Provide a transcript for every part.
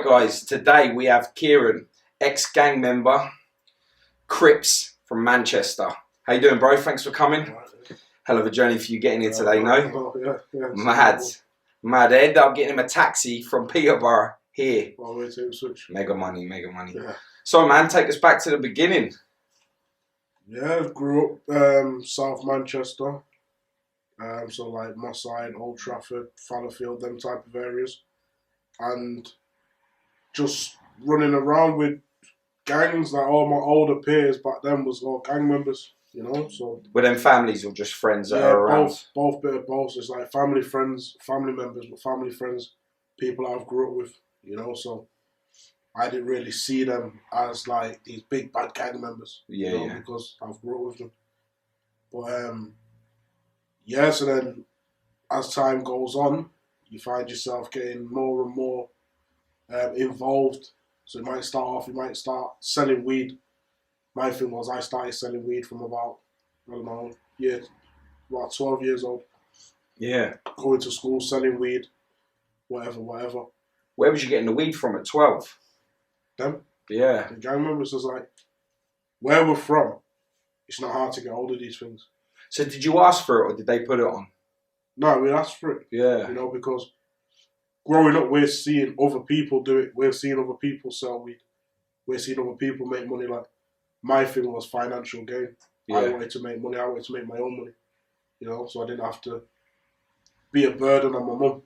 Right guys, today we have Kieran, ex-gang member, Crips from Manchester. How you doing, bro? Thanks for coming. Hell of a journey for you getting here today, no? Yeah. Mad. They ended up getting him a taxi from Peterborough here. Well, we're to switch. Mega money. Yeah. So man, take us back to the beginning. Yeah, grew up South Manchester. So like Moss Side, Old Trafford, Fallowfield, them type of areas. And just running around with gangs, like all my older peers back then was all gang members, you know. So Were them families or just friends that are around? both bit of both. It's like family, friends, family members, but family, friends, people I've grew up with, you know. So I didn't really see them as like these big bad gang members, because I've grew up with them. But so then as time goes on, you find yourself getting more and more involved. So you might start selling weed. My thing was I started selling weed from about, about 12 years old. Yeah. Going to school, selling weed, whatever. Where was you getting the weed from at 12? Them? Yeah. The gang members was like, where we're from, it's not hard to get hold of these things. So did you ask for it or did they put it on? No, we asked for it. Yeah. You know, because growing up, we're seeing other people do it. We're seeing other people sell weed. We're seeing other people make money. Like, my thing was financial gain. Yeah. I wanted to make money. I wanted to make my own money. You know, so I didn't have to be a burden on my mum.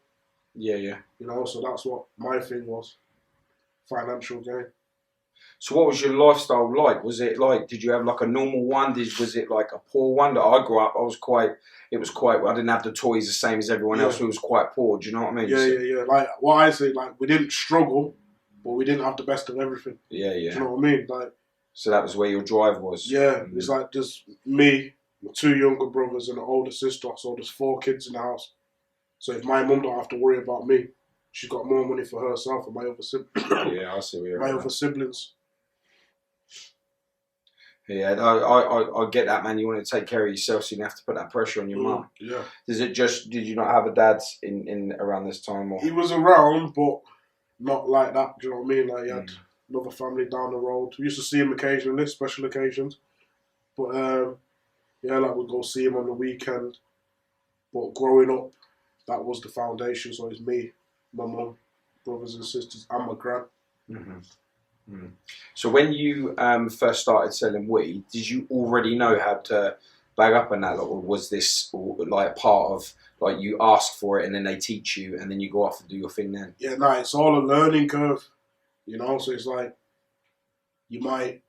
Yeah. You know, so that's what my thing was. Financial gain. So what was your lifestyle like? Was it like, did you have like a normal one? Was it like a poor one? That I grew up, I didn't have the toys the same as everyone else who was quite poor. Do you know what I mean? Yeah. Like, what I say, like, we didn't struggle, but we didn't have the best of everything. Yeah. Do you know what I mean? Like, so that was where your drive was? Yeah, it's like just me, my two younger brothers and an older sister, so there's 4 kids in the house. So if my mum don't have to worry about me, she's got more money for herself and my other siblings. Yeah, I see where you're my at. other siblings. Yeah, I get that, man. You want to take care of yourself, so you have to put that pressure on your mum. Yeah. Did you not have a dad in around this time? Or? He was around, but not like that. Do you know what I mean? Like, he had another family down the road. We used to see him occasionally, special occasions. But like, we'd go see him on the weekend. But growing up, that was the foundation. So it's me, my mum, brothers and sisters, and my gran. So when you first started selling weed, did you already know how to bag up on that, or was this like part of, like, you ask for it and then they teach you and then you go off and do your thing then? Yeah, no, it's all a learning curve, you know. So it's like you might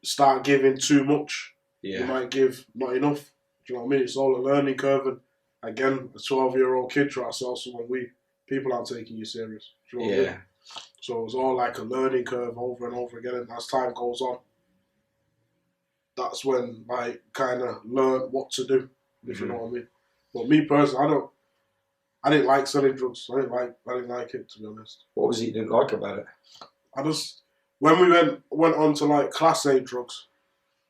start giving too much, you might give not enough. Do you know what I mean? It's all a learning curve, and again, a 12-year-old kid trying to sell someone weed, people aren't taking you serious. Do you know what I mean? So it was all like a learning curve over and over again, and as time goes on, that's when I kind of learned what to do, if you know what I mean. But me personally, I didn't like selling drugs. I didn't like it, to be honest. What was it you didn't like about it? When we went on to like Class A drugs,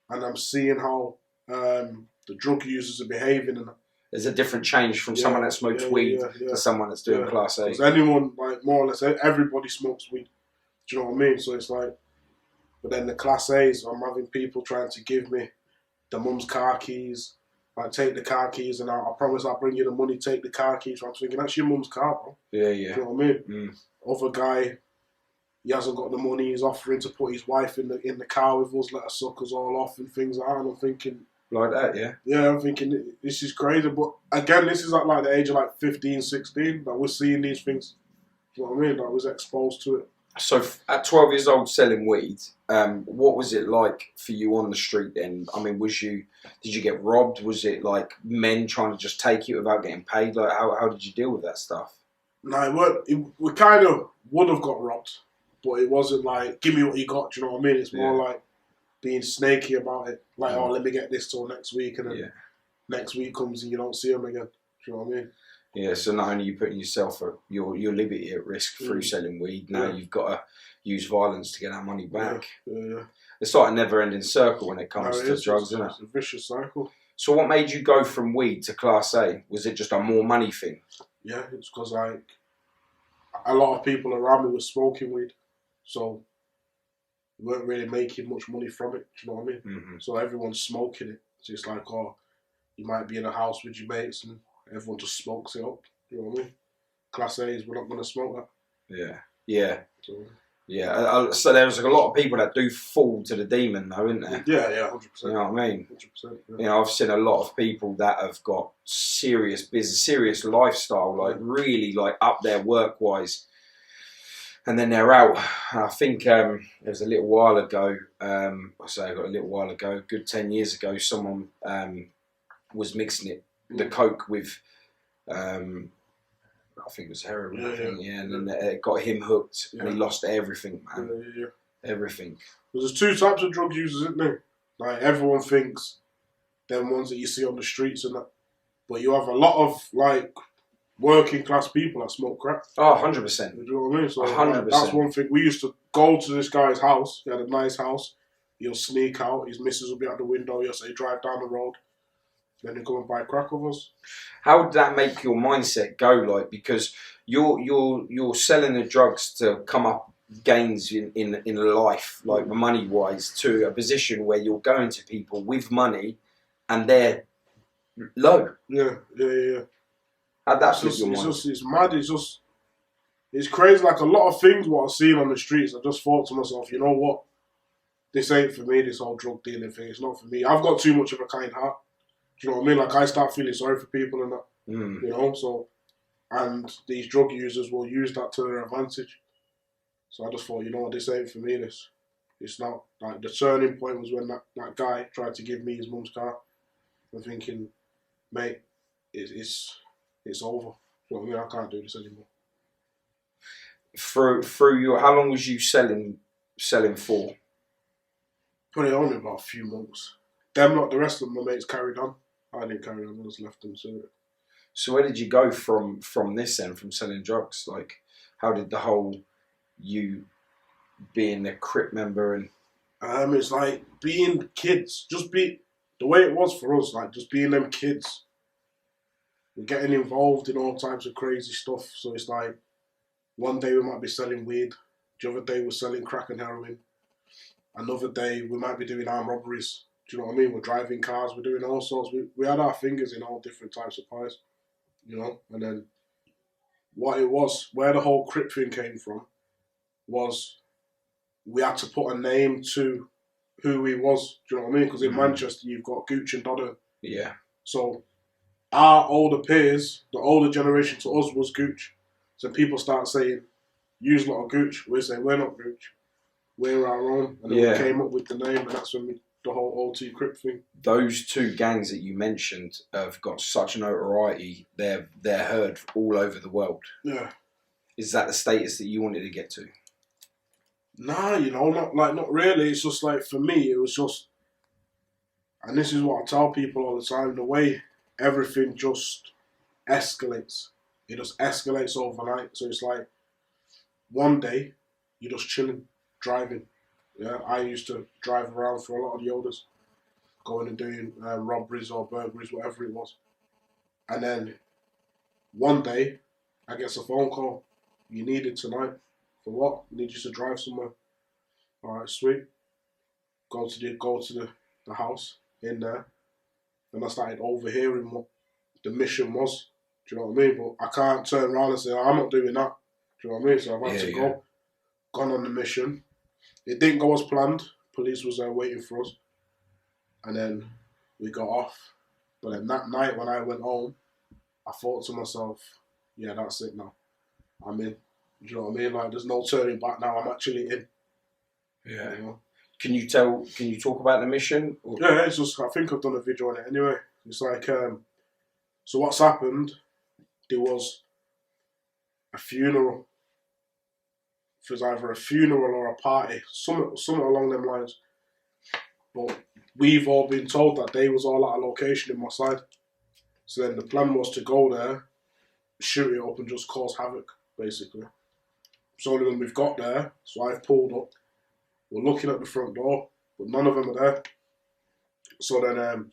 and I'm seeing how the drug users are behaving, and there's a different change from someone that smokes weed to someone that's doing Class A. Because anyone, like, more or less, everybody smokes weed. Do you know what I mean? So it's like, but then the Class A's, I'm having people trying to give me the mum's car keys. Like, take the car keys, and I promise I'll bring you the money, take the car keys. So I'm thinking, that's your mum's car, bro. Yeah. Do you know what I mean? Other guy, he hasn't got the money, he's offering to put his wife in the car with us, let us suck us all off and things like that. And I'm thinking, like that, yeah? Yeah, I'm thinking, this is crazy. But again, this is at like the age of like 15, 16, that we're seeing these things. Do you know what I mean? That I was exposed to it. So at 12 years old selling weed, what was it like for you on the street then? I mean, did you get robbed? Was it like men trying to just take you without getting paid? Like, how did you deal with that stuff? No, we kind of would have got robbed, but it wasn't like, give me what you got, do you know what I mean? It's more like being snaky about it. Like, oh, let me get this till next week, and then next week comes and you don't see them again. Do you know what I mean? Yeah, so not only are you putting yourself at your liberty at risk through selling weed, now you've got to use violence to get that money back. Yeah. It's like a never-ending circle when it comes to drugs, isn't it? It's a vicious cycle. So what made you go from weed to Class A? Was it just a more money thing? Yeah, it's because, like, a lot of people around me were smoking weed. So we weren't really making much money from it. Do you know what I mean? Mm-hmm. So everyone's smoking it. So it's like, oh, you might be in a house with your mates and everyone just smokes it up. You know what I mean? Class A's, we're not going to smoke that. Yeah. Yeah. So, yeah. So there's a lot of people that do fall to the demon, though, isn't there? Yeah, 100%. You know what I mean? 100%. Yeah. You know, I've seen a lot of people that have got serious business, serious lifestyle, like really like up there work-wise. And then they're out. I think it was a little while ago, I got a little while ago, good 10 years ago, someone was mixing it, the coke with, I think it was heroin, and then it got him hooked and he lost everything, man. Everything. There's two types of drug users, isn't there? Like, everyone thinks them ones that you see on the streets and that. But you have a lot of, like, working class people that smoke crack. Oh, 100%. You know what I mean? So 100%. That's one thing. We used to go to this guy's house. He had a nice house. He'll sneak out. His missus will be at the window. He'll say, drive down the road. Then he'll go and buy crack of us. How did that make your mindset go? Like, because you're selling the drugs to come up gains in life, like money wise, to a position where you're going to people with money and they're low. Yeah. How'd that flip your mind? It's mad. It's crazy. Like, a lot of things what I've seen on the streets, I just thought to myself, you know what? This ain't for me, this whole drug dealing thing. It's not for me. I've got too much of a kind heart. Do you know what I mean? Like, I start feeling sorry for people and that. You know, so, and these drug users will use that to their advantage. So I just thought, you know what, this ain't for me, this. It's not. Like, the turning point was when that guy tried to give me his mum's car. I'm thinking, mate, it's over. You know what I mean? I can't do this anymore. Through your, how long was you selling for? Probably only about a few months. Them, not the rest of my mates carried on. I didn't carry on. I just left them to it. So where did you go from this then? From selling drugs? Like, how did the whole you being a Crip member and? It's like being kids. Just be the way it was for us. Like, just being them kids. We're getting involved in all types of crazy stuff. So it's like, one day we might be selling weed. The other day we're selling crack and heroin. Another day we might be doing armed robberies. Do you know what I mean? We're driving cars. We're doing all sorts. We had our fingers in all different types of pies. You know? And then what it was, where the whole Crip thing came from, was we had to put a name to who he was. Do you know what I mean? Because in Manchester you've got Gooch and Dodder. Yeah. So our older peers, the older generation to us was Gooch. So people start saying, "Use a lot of Gooch." We say, "We're not Gooch. We're our own." And then we came up with the name, and that's when the whole OT Crip thing. Those two gangs that you mentioned have got such notoriety. They're heard all over the world. Yeah. Is that the status that you wanted to get to? Nah, you know, not really. It's just like, for me, it was just, and this is what I tell people all the time, the way everything just escalates. It just escalates overnight. So it's like, one day, you're just chilling, driving. Yeah, I used to drive around for a lot of the olders, going and doing robberies or burglaries, whatever it was. And then one day, I get a phone call. You need it tonight. For what? I need you to drive somewhere. All right, sweet. Go to the house in there. And I started overhearing what the mission was. Do you know what I mean? But I can't turn around and say, "I'm not doing that." Do you know what I mean? So I've had to go. Gone on the mission. It didn't go as planned. Police was there waiting for us. And then we got off. But then that night when I went home, I thought to myself, yeah, that's it now. I'm in. Do you know what I mean? Like, there's no turning back now. I'm actually in. Yeah. You know? Can you talk about the mission? Or? Yeah, it's just, I think I've done a video on it anyway. It's like, so what's happened, there was a funeral. It was either a funeral or a party, something along them lines. But we've all been told that they was all at a location in my side. So then the plan was to go there, shoot it up and just cause havoc, basically. So when we've got there, so I've pulled up, we're looking at the front door, but none of them are there. So then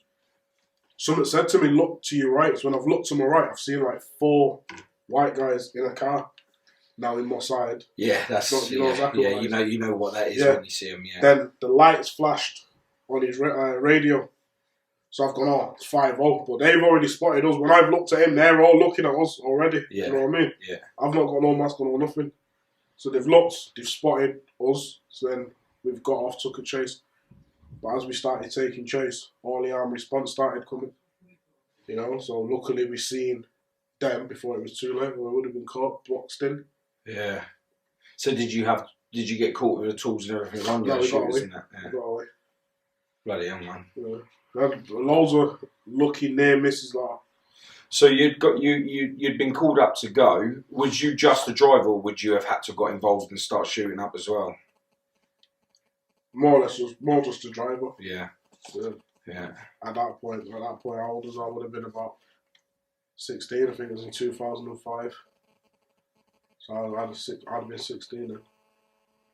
someone said to me, "Look to your right." So when I've looked to my right, I've seen like 4 white guys in a car. now in my side. Yeah, that's you know exactly what you know what that is when you see him. Yeah. Then the lights flashed on his radio, so I've gone, oh, it's 5-0. But they've already spotted us. When I've looked at him, they're all looking at us already. Yeah. You know what I mean? Yeah. I've not got no mask on or nothing. So they've looked, they've spotted us. So then we've got off, took a chase. But as we started taking chase, all the armed response started coming. You know, so luckily we seen them before it was too late, or we would have been caught, boxed in. Yeah. So did you get caught with the tools and everything on you? No, we got away. Yeah. We got away. Bloody hell, man. Yeah. We had loads of lucky near misses like that. So you'd been called up to go. Was you just a driver, or would you have had to got involved and start shooting up as well? More or less, more just a driver. Yeah. Yeah. At that point, how old was I? Would have been about 16. I think it was in 2005. So I'd have been 16 then.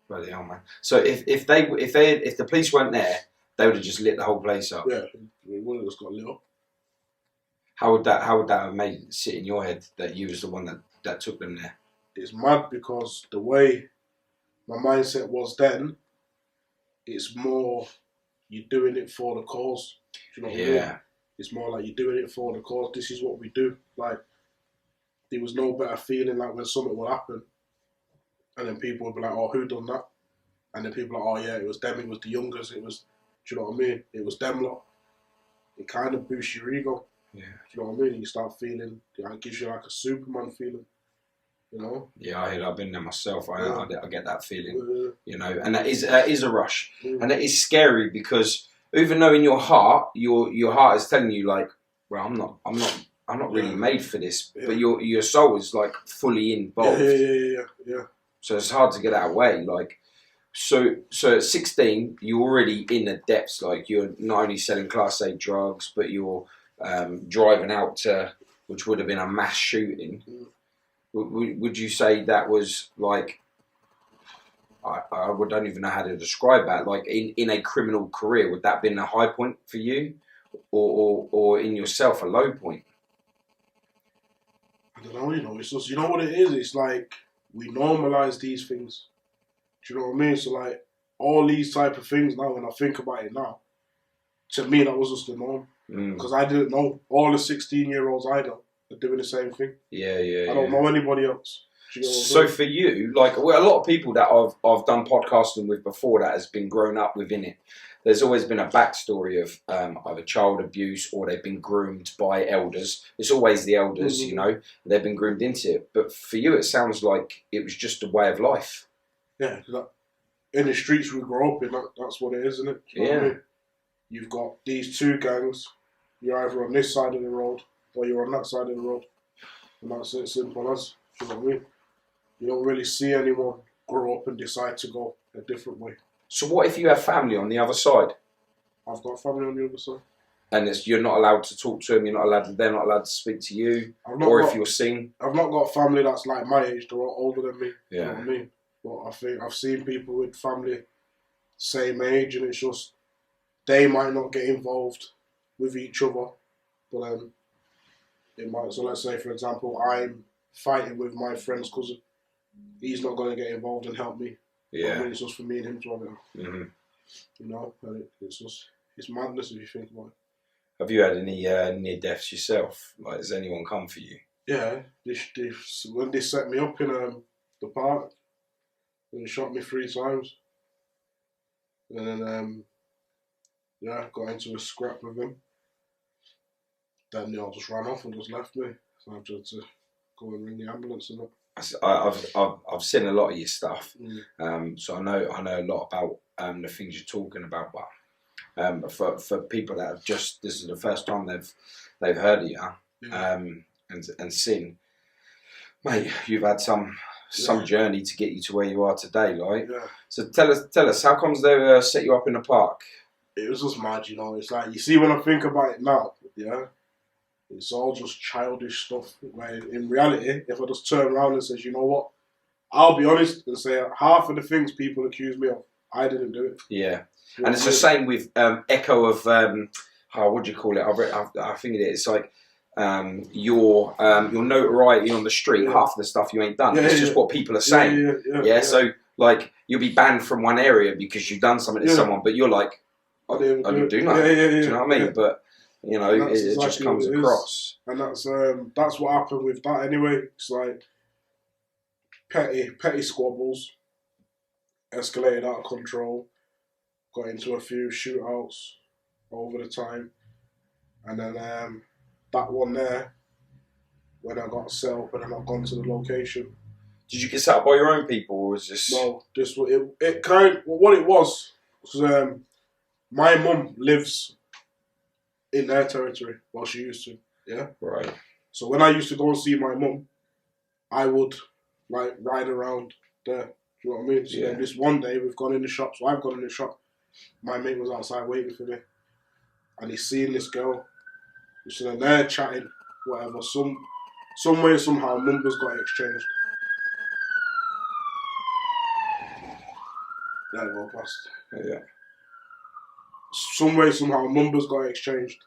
Bloody hell, man. So if the police weren't there, they would have just lit the whole place up. Yeah, we would have just got lit up. How would that have made it sit in your head that you was the one that took them there? It's mad because the way my mindset was then, it's more you're doing it for the cause. Do you know what I mean? It's more like you're doing it for the cause. This is what we do. Like, there was no better feeling like when something would happen and then people would be like, oh, who done that? And then people are like, oh yeah, it was them, it was the youngers, it was, do you know what I mean? It was them lot. It kind of boosts your ego. Yeah. Do you know what I mean? You start feeling, it gives you like a Superman feeling, you know? Yeah, I've been there myself. I get that feeling, you know, and that is a rush, and it is scary because even though in your heart is telling you like, well, I'm not really made for this, but your soul is like fully involved. Yeah. So it's hard to get out of the way, like. So at 16, you're already in the depths. Like, you're not only selling Class A drugs, but you're driving out to, which would have been a mass shooting. Would you say that was like, I don't even know how to describe that. Like in a criminal career, would that have been a high point for you, or in yourself a low point? I don't know. You know, it's just, you know what it is. It's like we normalise these things. Do you know what I mean? So like all these type of things now, when I think about it now, to me that was just the norm. Because I didn't know all the 16-year-olds I know are doing the same thing. I don't know anybody else. So for you, like, well, a lot of people that I've done podcasting with before that has been grown up within it. There's always been a backstory of either child abuse or they've been groomed by elders. It's always the elders, you know, they've been groomed into it. But for you, it sounds like it was just a way of life. Yeah, in the streets we grow up in, that's what it is, isn't it? You know what I mean? You've got these two gangs. You're either on this side of the road or you're on that side of the road. And that's it, simple as. You know what I mean? You don't really see anyone grow up and decide to go a different way. So what if you have family on the other side? I've got family on the other side. And you're not allowed to talk to them, they're not allowed to speak to you? If you're seen? I've not got family that's like my age, they're all older than me. Yeah. You know what I mean? But I think I've seen people with family same age, and it's just they might not get involved with each other, but it might. So let's say, for example, I'm fighting with my friend's cousin. He's not going to get involved and help me. Yeah. I mean, it's just for me and him to have it. You know, and it's madness if you think about it. Have you had any near deaths yourself? Like, has anyone come for you? Yeah, when they set me up in the park, and they shot me 3 times, and then got into a scrap with him. Then they all just ran off and just left me. So I had to go and ring the ambulance and that. I've seen a lot of your stuff, so I know a lot about the things you're talking about. But for people that have this is the first time they've heard of you, and seen, mate, you've had some journey to get you to where you are today, like. Yeah. So tell us, how comes they set you up in the park? It was just mad, you know. It's like, you see, when I think about it now, it's all just childish stuff. Where in reality, if I just turn around and says, you know what, I'll be honest and say half of the things people accuse me of, I didn't do it. Yeah, you know, and it's the same with echo of what do you call it? I think it is. It's like your notoriety on the street, half of the stuff you ain't done. It's just what people are saying. So like you'll be banned from one area because you've done something to someone, but you're like, I didn't do nothing. Do you know what I mean? But you know, it exactly just comes across. And that's what happened with that anyway. It's like petty squabbles, escalated out of control, got into a few shootouts over the time, and then that one there, when I got set up and then I've gone to the location. Did you get set up by your own people, or was this? No, what it was my mum lives in their territory. Well, she used to, yeah. Right. So when I used to go and see my mum, I would like ride around there. Do you know what I mean? So then this one day we've gone in the shop. So I've gone in the shop. My mate was outside waiting for me, and he's seeing this girl. So then they're chatting, whatever. Some way somehow numbers got exchanged. There we go, past. Yeah. Some way somehow numbers got exchanged,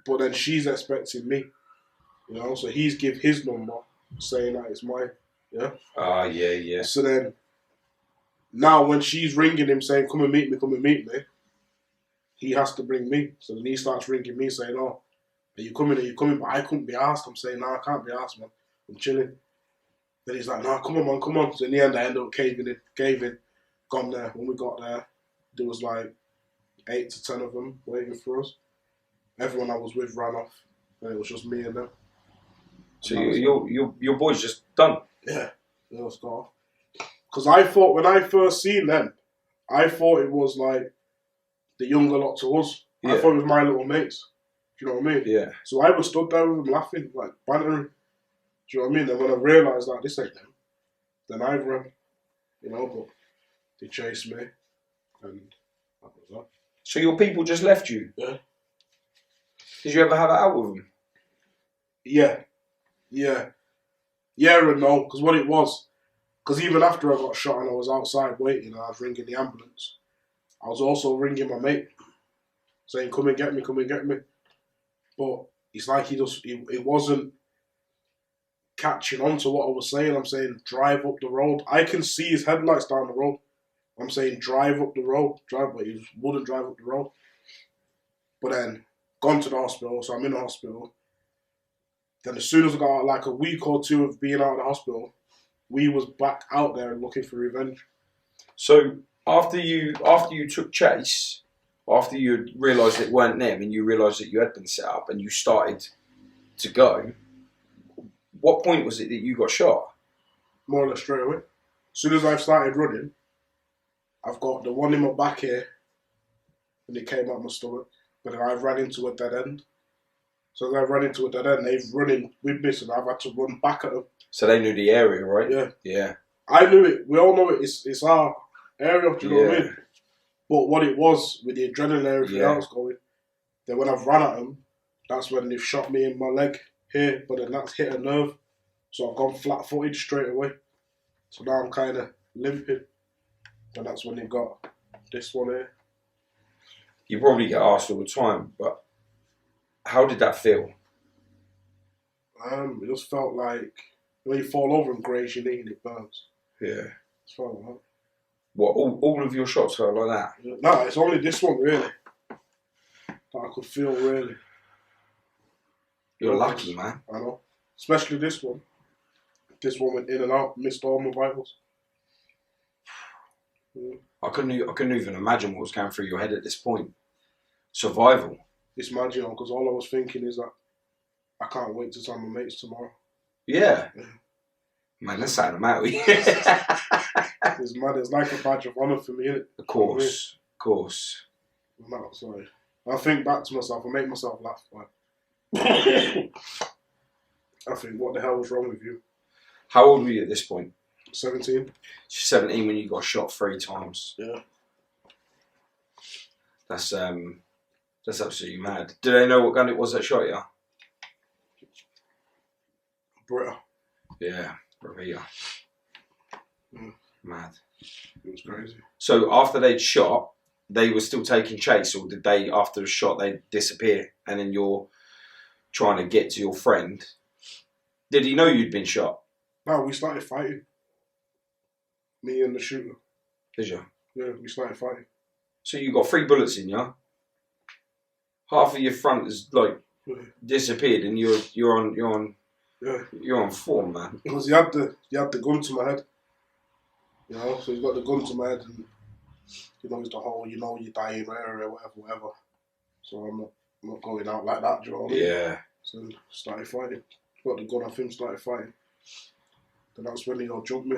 but then she's expecting me, you know. So he's give his number, saying that it's mine. Yeah. Yeah. So then, now when she's ringing him saying, "Come and meet me," he has to bring me. So then he starts ringing me saying, "Oh, are you coming? But I couldn't be asked. I'm saying, "No, I can't be asked, man. I'm chilling." Then he's like, "No, come on, man, come on." So in the end, I ended up gave in. Gone there. When we got there, there was like 8 to 10 of them waiting for us. Everyone I was with ran off, and it was just me and them. So your boy's just done. Yeah, they was off. Because I thought when I first seen them, I thought it was like the younger lot to us. I thought it was my little mates. Do you know what I mean? Yeah. So I was stood there with them laughing, like bantering. Do you know what I mean? Then when I realised that this ain't them, then I ran. You know, but they chased me, and that was that. So your people just left you? Yeah. Did you ever have it out with them? Yeah and no, because what it was, because even after I got shot and I was outside waiting and I was ringing the ambulance, I was also ringing my mate, saying, come and get me. But it's like he wasn't catching on to what I was saying. I'm saying, drive up the road. I can see his headlights down the road. I'm saying, drive up the road. But he wouldn't drive up the road. But then, gone to the hospital, so I'm in the hospital. Then as soon as I got out, like a week or two of being out of the hospital, we was back out there looking for revenge. So after you took chase, after you realised it weren't them and you realised that you had been set up and you started to go, what point was it that you got shot? More or less straight away. As soon as I started running, I've got the one in my back here, and it came out my stomach. But then I ran into a dead end. So as I ran into a dead end, they've running with me, so I've had to run back at them. So they knew the area, right? Yeah. Yeah. I knew it. We all know it. It's our area, do you know what I mean? But what it was, with the adrenaline and everything else going, then when I've ran at them, that's when they've shot me in my leg here, but then that's hit a nerve. So I've gone flat-footed straight away. So now I'm kind of limping. And that's when they've got this one here. You probably get asked all the time, but how did that feel? It just felt like when you fall over and graze your knee and it burns. Yeah. It felt like that. What, all of your shots felt like that? Yeah. No, it's only this one really that I could feel really. You're lucky, man. I know. Especially this one. This one went in and out, missed all my vitals. Yeah. I couldn't even imagine what was going through your head at this point. Survival. It's mad, you know, because all I was thinking is that I can't wait to tell my mates tomorrow. Yeah. Man, that's sounding Maui. It's mad. It's like a badge of honour for me, innit? Of course. No, sorry. I think back to myself, I make myself laugh. I think, what the hell was wrong with you? How old were you at this point? 17. 17 when you got shot 3 times. Yeah. That's absolutely mad. Do they know what gun it was that shot you? Britta. Yeah, Britta. Mad. It was crazy. So after they'd shot, they were still taking chase, or did they, after the shot, they disappear and then you're trying to get to your friend, did he know you'd been shot? No, we started fighting. Me and the shooter. Did you? Yeah, we started fighting. So you got 3 bullets in you. Half of your front is like disappeared, and you're on form, man. Because he had the gun to my head. You know, so he's got the gun to my head, and he knows the whole, you know, you're dying, whatever. So I'm not going out like that. Do you know what I mean? Yeah. So started fighting. Got the gun off him, started fighting. Then that's when he jumped me.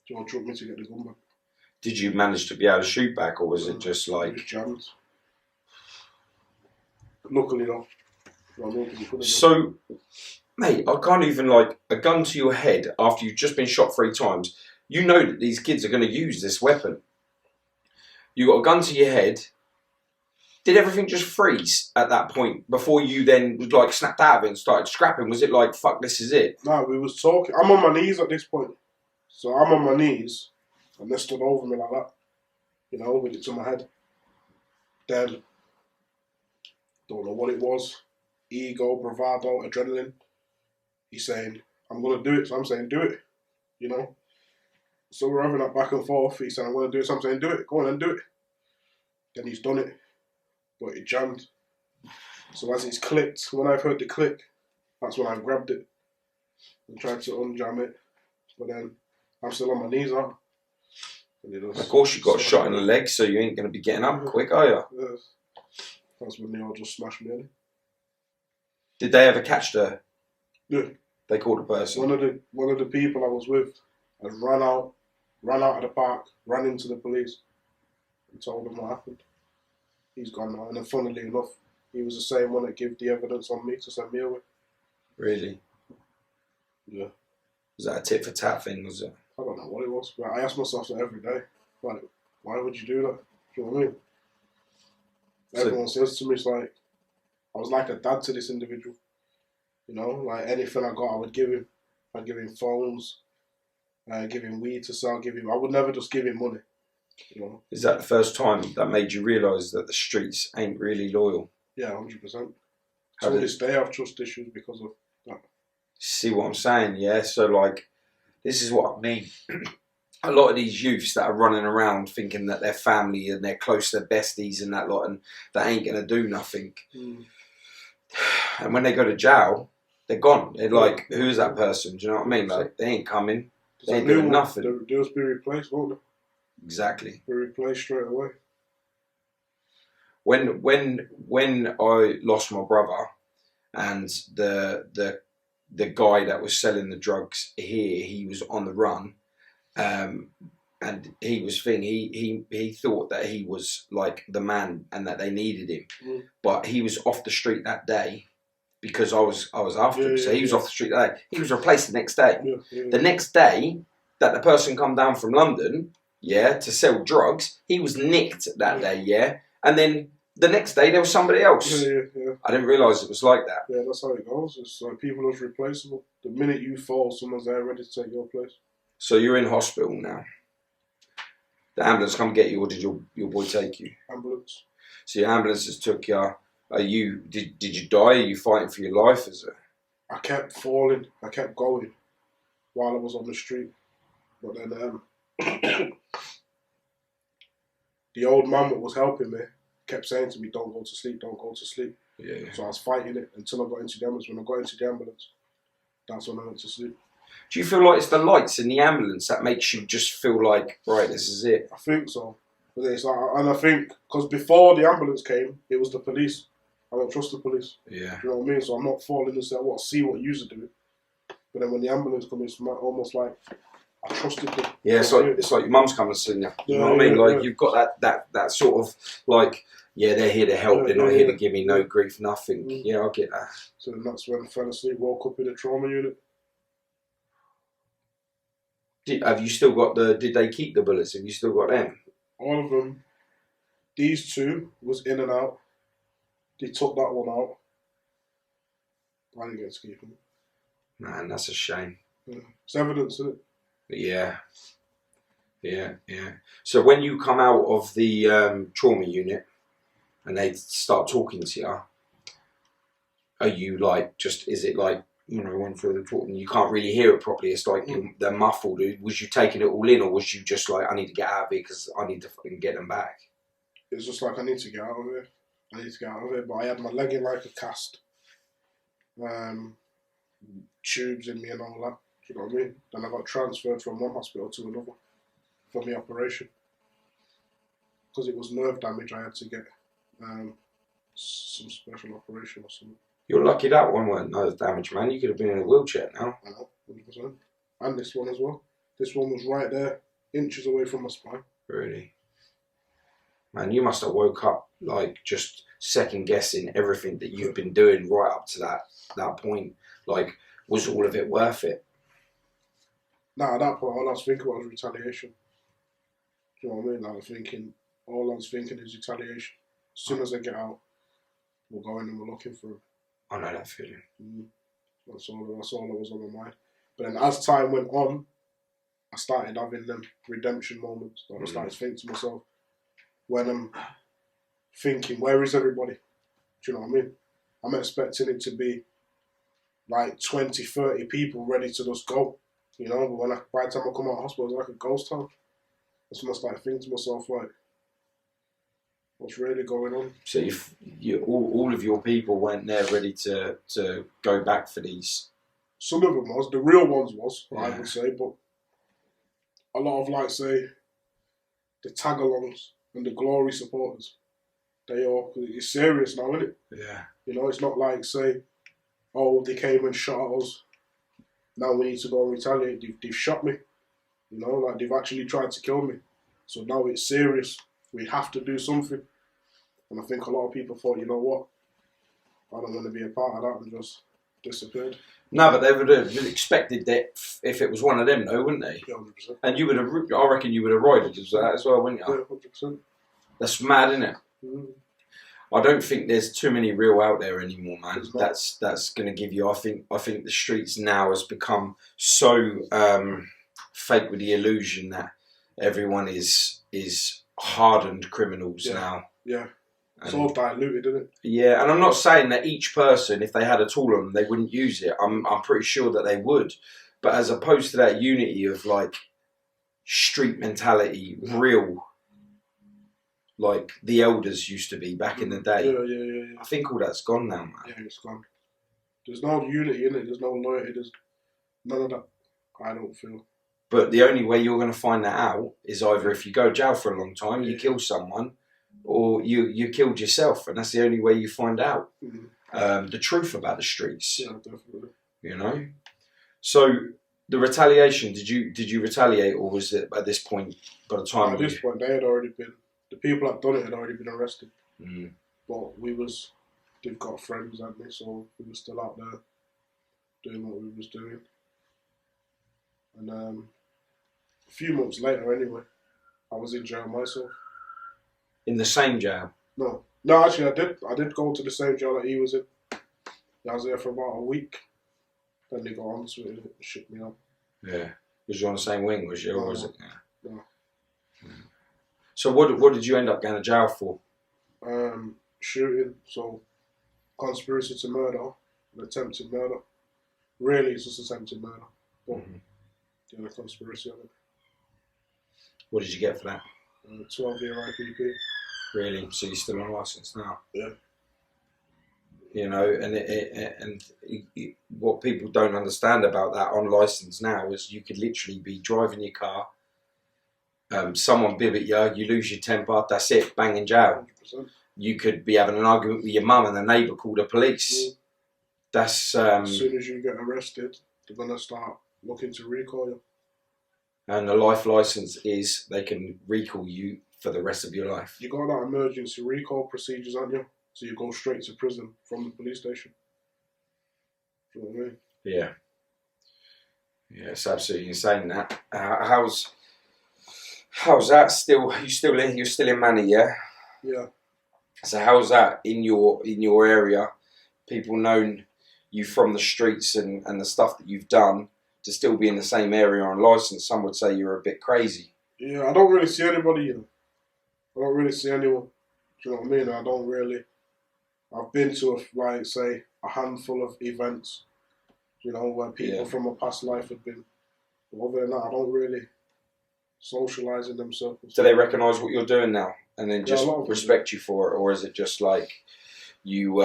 He jumped me to get the gun back. Did you manage to be able to shoot back, or was it just like... It was jammed. Luckily though. So, mate, I can't even, like, a gun to your head after you've just been shot 3 times. You know that these kids are going to use this weapon. You got a gun to your head. Did everything just freeze at that point before you then, like, snapped out of it and started scrapping? Was it like, fuck, this is it? No, we was talking. I'm on my knees at this point. So I'm on my knees, and they stood over me like that, you know, with it to my head. Then, don't know what it was. Ego, bravado, adrenaline. He's saying, I'm going to do it. So I'm saying, do it, you know. So we're having that back and forth. He's saying, I'm going to do it. So I'm saying, do it. Go on and do it. Then he's done it. But it jammed. So as it's clicked, when I've heard the click, that's when I grabbed it and tried to unjam it. But then I'm still on my knees now. Of course, you got shot in the leg, so you ain't going to be getting up quick, are you? Yes. That's when they all just smashed me in. Did they ever catch the? Yeah. They called a person. One of the people I was with had ran out of the park, ran into the police, and told them what happened. He's gone now, and then funnily enough, he was the same one that gave the evidence on me to send me away. Really? Yeah. Was that a tit for tat thing? Was it? I don't know what it was, but I ask myself that every day. Like, why would you do that? Do you know what I mean? Everyone says to me, it's like, I was like a dad to this individual. You know, like anything I got, I would give him. I'd give him phones, give him weed to sell, I would never just give him money. You know? Is that the first time that made you realise that the streets ain't really loyal? Yeah, 100%. To this day, I have trust issues because of that. See what I'm saying? Yeah. So like, this is what I mean. A lot of these youths that are running around thinking that they're family and they're close to their besties and that lot, and they ain't gonna do nothing. And when they go to jail, they're gone. They're like, who's that person? Do you know what I mean? Like, they ain't coming. They ain't doing nothing. They'll just be replaced, won't they? Exactly. Be replaced straight away. When I lost my brother, and the guy that was selling the drugs here, he was on the run, and he was he thought that he was like the man and that they needed him, but he was off the street that day because I was after him. So he was off the street that day. He was replaced the next day. The next day that the person come down from London, to sell drugs, he was nicked that day, and then the next day there was somebody else. I didn't realise it was like that. Yeah, that's how it goes. It's like people are replaceable. The minute you fall, someone's there ready to take your place. So you're in hospital now. The ambulance come get you, or did your boy take you? Ambulance. So your ambulance has took you. Did you die? Are you fighting for your life? Is it? I kept falling. I kept going while I was on the street. But then the old man that was helping me kept saying to me, don't go to sleep, don't go to sleep. Yeah. So I was fighting it until I got into the ambulance. When I got into the ambulance, that's when I went to sleep. Do you feel like it's the lights in the ambulance that makes you just feel like, right, this is it? I think so. But it's like, and I think, because before the ambulance came, it was the police. I don't trust the police. Yeah. You know what I mean? So I'm not falling and saying, I want to see what you're doing. But then when the ambulance comes, it's almost like I trusted them. Yeah, it's like your mum's coming to see you. You know what I mean? Like, you've got that sort of, like, they're here to help. They're not here to give me no grief, nothing. Yeah, I get that. So then that's when I fell asleep, woke up in a trauma unit. Have you still got did they keep the bullets? Have you still got them? All of them. These two was in and out. They took that one out. I didn't get to keep them. Man, that's a shame. Yeah. It's evidence, isn't it? Yeah. So when you come out of the trauma unit and they start talking to you, are you like just? Is it like when through the talk and you can't really hear it properly? It's like they're muffled. Was you taking it all in, or was you just like, I need to get out of here because I need to fucking get them back? It's just like, I need to get out of here. But I had my leg in like a cast. Tubes in me and all that. Do you know what I mean? Then I got transferred from one hospital to another for my operation. Because it was nerve damage, I had to get some special operation or something. You're lucky that one weren't nerve damage, man. You could have been in a wheelchair now. I know, 100%. And this one as well. This one was right there, inches away from my spine. Really? Man, you must have woke up like just second guessing everything that you've been doing right up to that point. Like, was all of it worth it? Nah, at that point, all I was thinking about was retaliation. Do you know what I mean? All I was thinking is retaliation. As soon as I get out, we'll go in and we're looking for him. I know that feeling. That's all that was on my mind. But then as time went on, I started having them redemption moments. I started thinking to myself, when I'm thinking, where is everybody? Do you know what I mean? I'm expecting it to be like 20, 30 people ready to just go. You know, but by the time I come out of hospital, it's like a ghost town. That's when I started thinking to myself, like, what's really going on? So all of your people weren't there ready to go back for these? Some of them was. The real ones was, I would say. But a lot of, like, say, the tag-alongs and the glory supporters, it's serious now, isn't it? Yeah. You know, it's not like, say, oh, they came and shot at us. Now we need to go and retaliate. They've shot me. You know, like, they've actually tried to kill me. So now it's serious. We have to do something. And I think a lot of people thought, you know what? I don't want to be a part of that, and just disappeared. No, but they would have expected that if it was one of them, though, wouldn't they? Yeah, 100%. And you would have, I reckon you would have rided as well, wouldn't you? Yeah, 100%. That's mad, isn't it? Mm. I don't think there's too many real out there anymore, man. That's going to give you. I think the streets now has become so fake with the illusion that everyone is hardened criminals now. Yeah. It's all diluted, isn't it? Yeah, and I'm not saying that each person, if they had a tool on them, they wouldn't use it. I'm pretty sure that they would. But as opposed to that unity of, like, street mentality, real, like the elders used to be back in the day. Yeah. I think all that's gone now, man. Yeah, it's gone. There's no unity in it. There's no loyalty. There's none of that, I don't feel. But the only way you're going to find that out is either if you go to jail for a long time, you kill someone, or you killed yourself, and that's the only way you find out the truth about the streets. Yeah, definitely. You know. So the retaliation, did you retaliate, or was it at this point? By the time at this point, they had already been. The people that done it had already been arrested. But they've got friends, hadn't they? So we were still out there doing what we was doing. And a few months later, anyway, I was in jail myself. In the same jail? No, actually, I did go to the same jail that he was in. I was there for about a week. Then they got on to it and shipped me out. Yeah. Was you on the same wing, was you? Or was it? Yeah. No. So what did you end up going to jail for? Shooting, so conspiracy to murder, and attempted murder. Really, it's just attempted murder. But the conspiracy of it. What did you get for that? 12-year IPP. Really? So you're still on licence now? Yeah. You know, and what people don't understand about that on licence now is you could literally be driving your car, someone bib at you, you lose your temper, that's it, bang in jail. 100%. You could be having an argument with your mum and the neighbour called the police. That's as soon as you get arrested, they're gonna start looking to recall you. And the life licence is they can recall you for the rest of your life. You got that emergency recall procedures, haven't you? So you go straight to prison from the police station. Do you know what I mean? Yeah. Yeah, it's absolutely insane that. How's that still? You're still in Manny, yeah? Yeah. So how's that in your area? People known you from the streets and the stuff that you've done to still be in the same area on licence. Some would say you're a bit crazy. Yeah, I don't really see anybody. I don't really see anyone. Do you know what I mean? I've been to like say a handful of events, you know, where people from a past life have been. But other than that, I don't really socialise in them circles. Do they recognise what you're doing now, and then just respect you for it, or is it just like you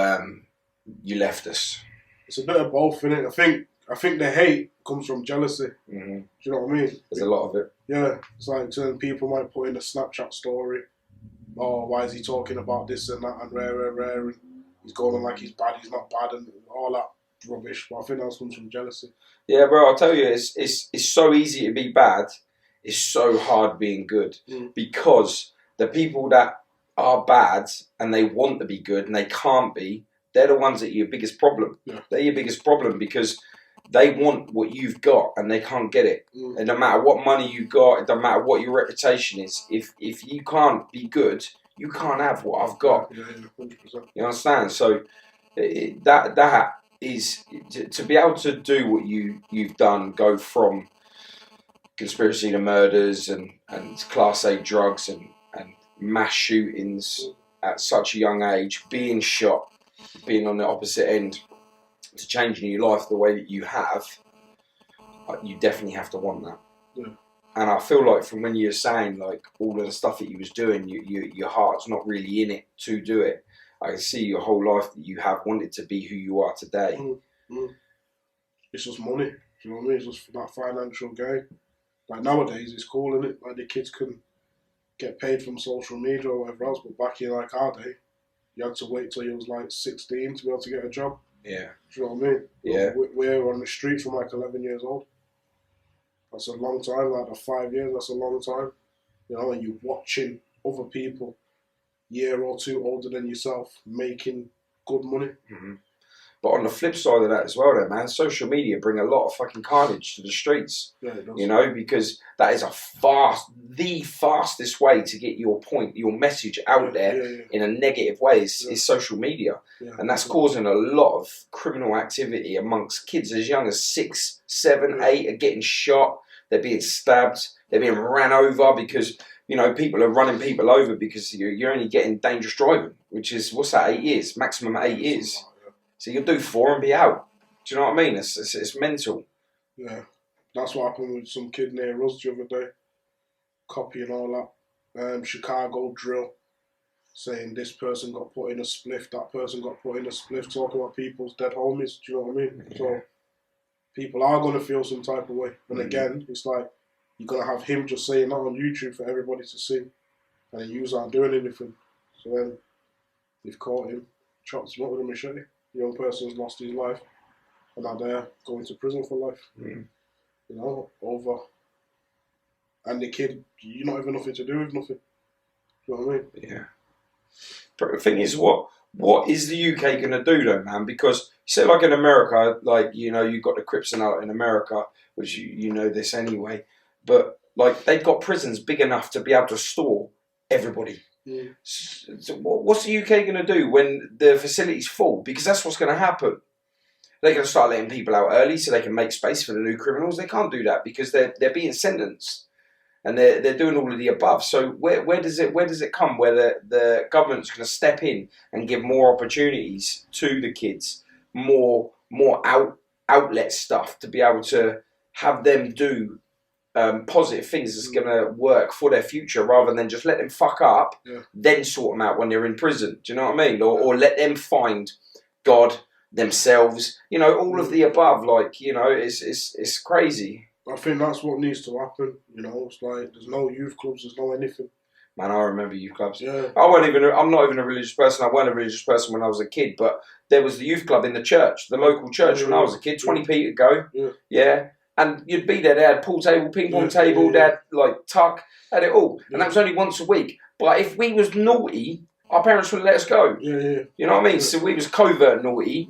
left us? It's a bit of both, innit? I think the hate comes from jealousy. Mm-hmm. Do you know what I mean? There's a lot of it. Yeah, it's like certain people might put in a Snapchat story. Oh, why is he talking about this and that and rare, and he's going on like he's bad, he's not bad, and all that rubbish. But I think that comes from jealousy. Yeah, bro, I'll tell you, it's so easy to be bad. It's so hard being good because the people that are bad and they want to be good and they can't be, they're the ones that are your biggest problem. Yeah. They're your biggest problem because they want what you've got and they can't get it. And no matter what money you've got, it doesn't matter what your reputation is, if you can't be good, you can't have what I've got. Yeah, 100%. You understand? So that is to be able to do what you've done, go from conspiracy to murders and class A drugs and mass shootings at such a young age, being shot, being on the opposite end, to changing your life the way that you have, you definitely have to want that. Yeah. And I feel like from when you were saying like all of the stuff that you was doing, your heart's not really in it to do it. I can see your whole life that you have wanted to be who you are today. It's just money. Do you know what I mean? It's just that financial gain. Like nowadays, it's cool, isn't it? Like the kids can get paid from social media or whatever else, but back in like our day, you had to wait till you was like 16 to be able to get a job. Yeah. Do you know what I mean? Yeah. We're on the streets from like 11 years old. That's a long time. Like the 5 years, that's a long time. You know, and you're watching other people, year or two older than yourself, making good money. Mm-hmm. But on the flip side of that as well, though, man, social media bring a lot of fucking carnage to the streets. Yeah, it does. You know, because that is the fastest way to get your point, your message out there in a negative way is social media. Yeah, and that's causing a lot of criminal activity amongst kids as young as 6, 7, 8 are getting shot, they're being stabbed, they're being ran over because, you know, people are running people over because you're only getting dangerous driving, which is, what's that, 8 years, maximum 8 years. So you'll do 4 and be out. Do you know what I mean? It's mental. Yeah. That's what happened with some kid near us the other day. Copying all that. Chicago drill. Saying this person got put in a spliff, that person got put in a spliff. Talking about people's dead homies. Do you know what I mean? Yeah. So people are going to feel some type of way. And again, it's like you're going to have him just saying that on YouTube for everybody to see. And the users aren't doing anything. So then they've caught him, chopped him up with a machete. The young person's lost his life, and now they're going to prison for life. You know, over. And the kid, you're not even nothing to do with nothing. You know what I mean? Yeah. But the thing is, what is the UK going to do though, man? Because you say like in America, like, you know, you've got the Crips and out in America, which you know this anyway, but like they've got prisons big enough to be able to store everybody. So what's the UK going to do when the facility's full? Because that's what's going to happen. They're going to start letting people out early so they can make space for the new criminals. They can't do that because they're being sentenced, and they're doing all of the above. So where does it come where the government's going to step in and give more opportunities to the kids, more outlet stuff to be able to have them do positive things that's going to work for their future, rather than just let them fuck up, then sort them out when they're in prison. Do you know what I mean? Or let them find God themselves. You know, all of the above. Like, you know, it's crazy. I think that's what needs to happen. You know, it's like there's no youth clubs, there's no anything. Man, I remember youth clubs. Yeah. I'm not even a religious person. I wasn't a religious person when I was a kid, but there was the youth club in the church, the local church when I was a kid, 20p to go. Yeah. And you'd be there, they had pool table, ping pong table, they had like tuck, had it all. And that was only once a week. But if we was naughty, our parents wouldn't let us go. You know what I mean? So we was covert naughty,